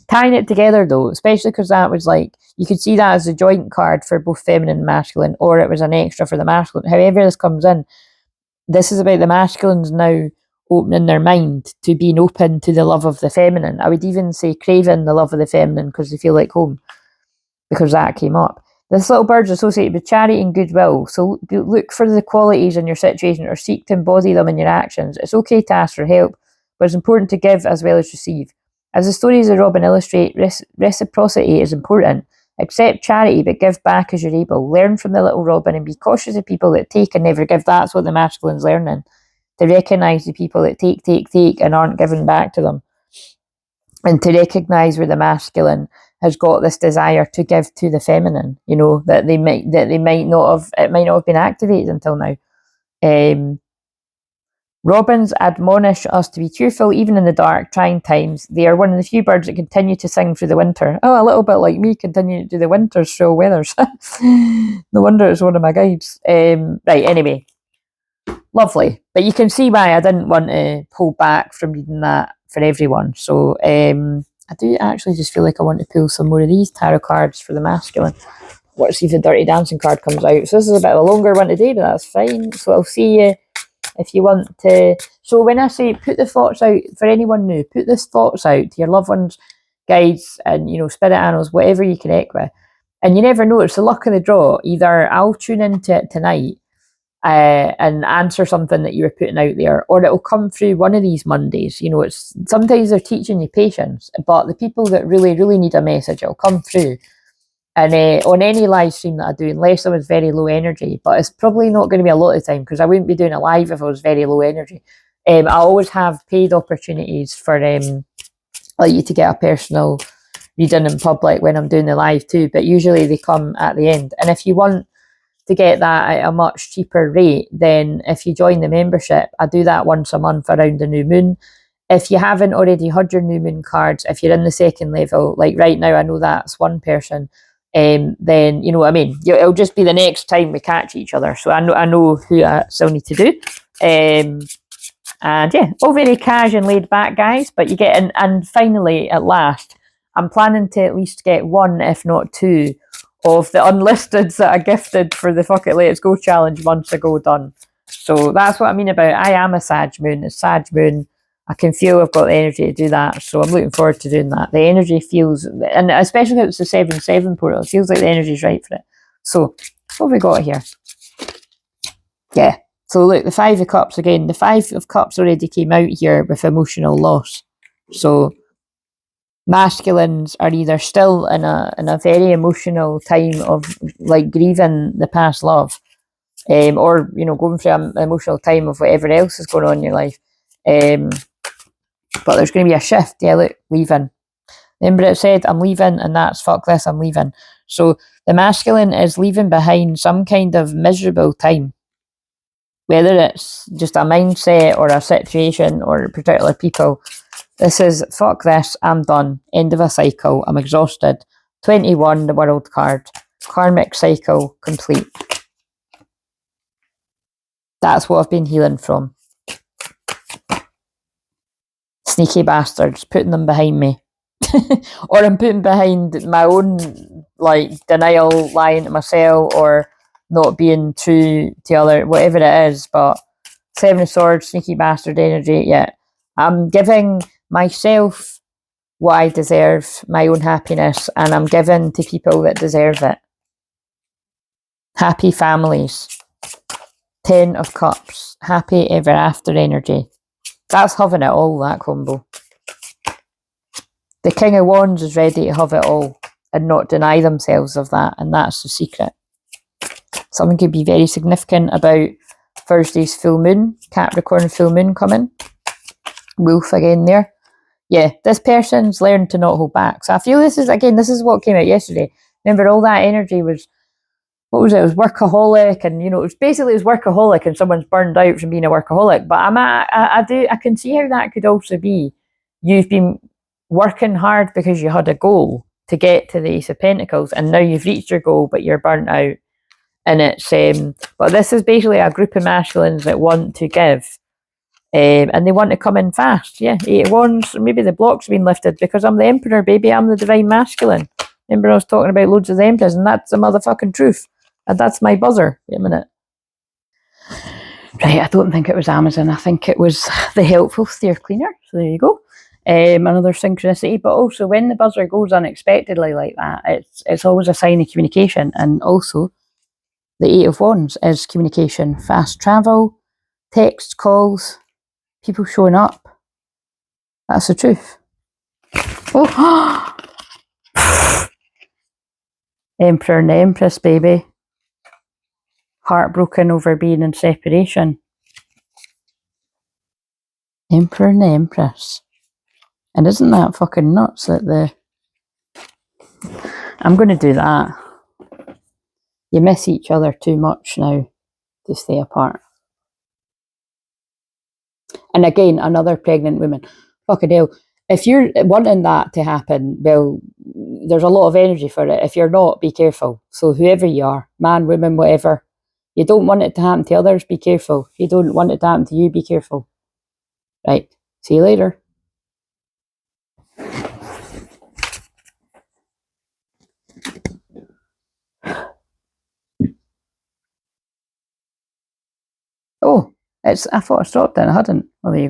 Tying it together though, especially because that was like, you could see that as a joint card for both feminine and masculine, or it was an extra for the masculine. However this comes in, this is about the masculines now opening their mind to being open to the love of the feminine. I would even say craving the love of the feminine because they feel like home, because that came up. This little bird's associated with charity and goodwill, so look for the qualities in your situation or seek to embody them in your actions. It's okay to ask for help, but it's important to give as well as receive. As the stories of Robin illustrate, reciprocity is important. Accept charity, but give back as you're able. Learn from the little Robin and be cautious of people that take and never give. That's what the masculine's learning. To recognise the people that take and aren't giving back to them. And to recognise where the masculine has got this desire to give to the feminine, you know, that they might not have, it might not have been activated until now. Robins admonish us to be cheerful even in the dark, trying times. They are one of the few birds that continue to sing through the winter. Oh, a little bit like me, continuing to do the winters through all weathers. No wonder it's one of my guides. Right, anyway. Lovely. But you can see why I didn't want to pull back from reading that for everyone. So I do actually just feel like I want to pull some more of these tarot cards for the masculine. Let's see if the Dirty Dancing card comes out. So this is a bit of a longer one today, but that's fine. So I'll see you if you want to. So when I say put the thoughts out, for anyone new, put the thoughts out to your loved ones, guides, and, you know, spirit animals, whatever you connect with. And you never know, it's the luck of the draw. Either I'll tune into it tonight and answer something that you were putting out there, or it'll come through one of these Mondays. You know, it's sometimes they're teaching you patience, but the people that really, really need a message, it'll come through. And on any live stream that I do, unless I was very low energy, but it's probably not going to be a lot of time because I wouldn't be doing a live if I was very low energy. I always have paid opportunities for like you to get a personal reading in public when I'm doing the live too, but usually they come at the end. And if you want to get that at a much cheaper rate, then if you join the membership, I do that once a month around the new moon. If you haven't already had your new moon cards, if you're in the second level, like right now, I know that's one person, then, you know what I mean, it'll just be the next time we catch each other. So I know who I still need to do. And yeah, all very cash and laid back, guys, but you get in. And finally, at last, I'm planning to at least get one, if not two, of the unlisteds that I gifted for the Fuck It Let's Go challenge months ago done. So that's what I mean about I am a Sag moon. It's Sag moon. I can feel I've got the energy to do that. So I'm looking forward to doing that. The energy feels, and especially if it's the 7/7 portal, it feels like the energy's right for it. So what have we got here? Yeah. So look, the 5 of Cups again. The 5 of Cups already came out here with emotional loss. So masculines are either still in a very emotional time of like grieving the past love, or, you know, going through an emotional time of whatever else is going on in your life. But there's going to be a shift. Yeah, look, leaving. Remember it said, I'm leaving, and that's fuck this, I'm leaving. So the masculine is leaving behind some kind of miserable time. Whether it's just a mindset or a situation or particular people. This is, fuck this, I'm done. End of a cycle, I'm exhausted. 21, the World card. Karmic cycle complete. That's what I've been healing from. Sneaky bastards, putting them behind me. Or I'm putting behind my own, like, denial, lying to myself, or not being true to other, whatever it is. But 7 of Swords, sneaky bastard energy, yeah. I'm giving myself what I deserve, my own happiness, and I'm giving to people that deserve it. Happy families. 10 of Cups, happy ever after energy. That's having it all, that combo. The King of Wands is ready to have it all and not deny themselves of that, and that's the secret. Something could be very significant about Thursday's full moon, Capricorn full moon coming. Wolf again there. yeah, this person's learned to not hold back. So I feel this is what came out yesterday. Remember, all that energy was, what was it? It was workaholic, and it was workaholic, and someone's burned out from being a workaholic. But I can see how that could also be. You've been working hard because you had a goal to get to the Ace of Pentacles, and now you've reached your goal, but you're burnt out. And it's but this is basically a group of masculines that want to give. And they want to come in fast. Yeah, 8 of Wands. Maybe the block's been lifted because I'm the Emperor, baby. I'm the divine masculine. Remember, I was talking about loads of the Emperors, and that's the motherfucking truth. And that's my buzzer. Wait a minute. Right, I don't think it was Amazon. I think it was the helpful stair cleaner. So there you go. Another synchronicity. But also, when the buzzer goes unexpectedly like that, it's always a sign of communication. And also, the 8 of Wands is communication, fast travel, text, calls, people showing up. That's the truth. Oh, Emperor and Empress, baby. Heartbroken over being in separation. Emperor and Empress. And isn't that fucking nuts that I'm going to do that. You miss each other too much now to stay apart. And again, another pregnant woman. Fucking hell. If you're wanting that to happen, well, there's a lot of energy for it. If you're not, be careful. So whoever you are, man, woman, whatever, you don't want it to happen to others, be careful. If you don't want it to happen to you, be careful. Right. See you later. Oh, I thought I stopped it and I hadn't. Well, there you go.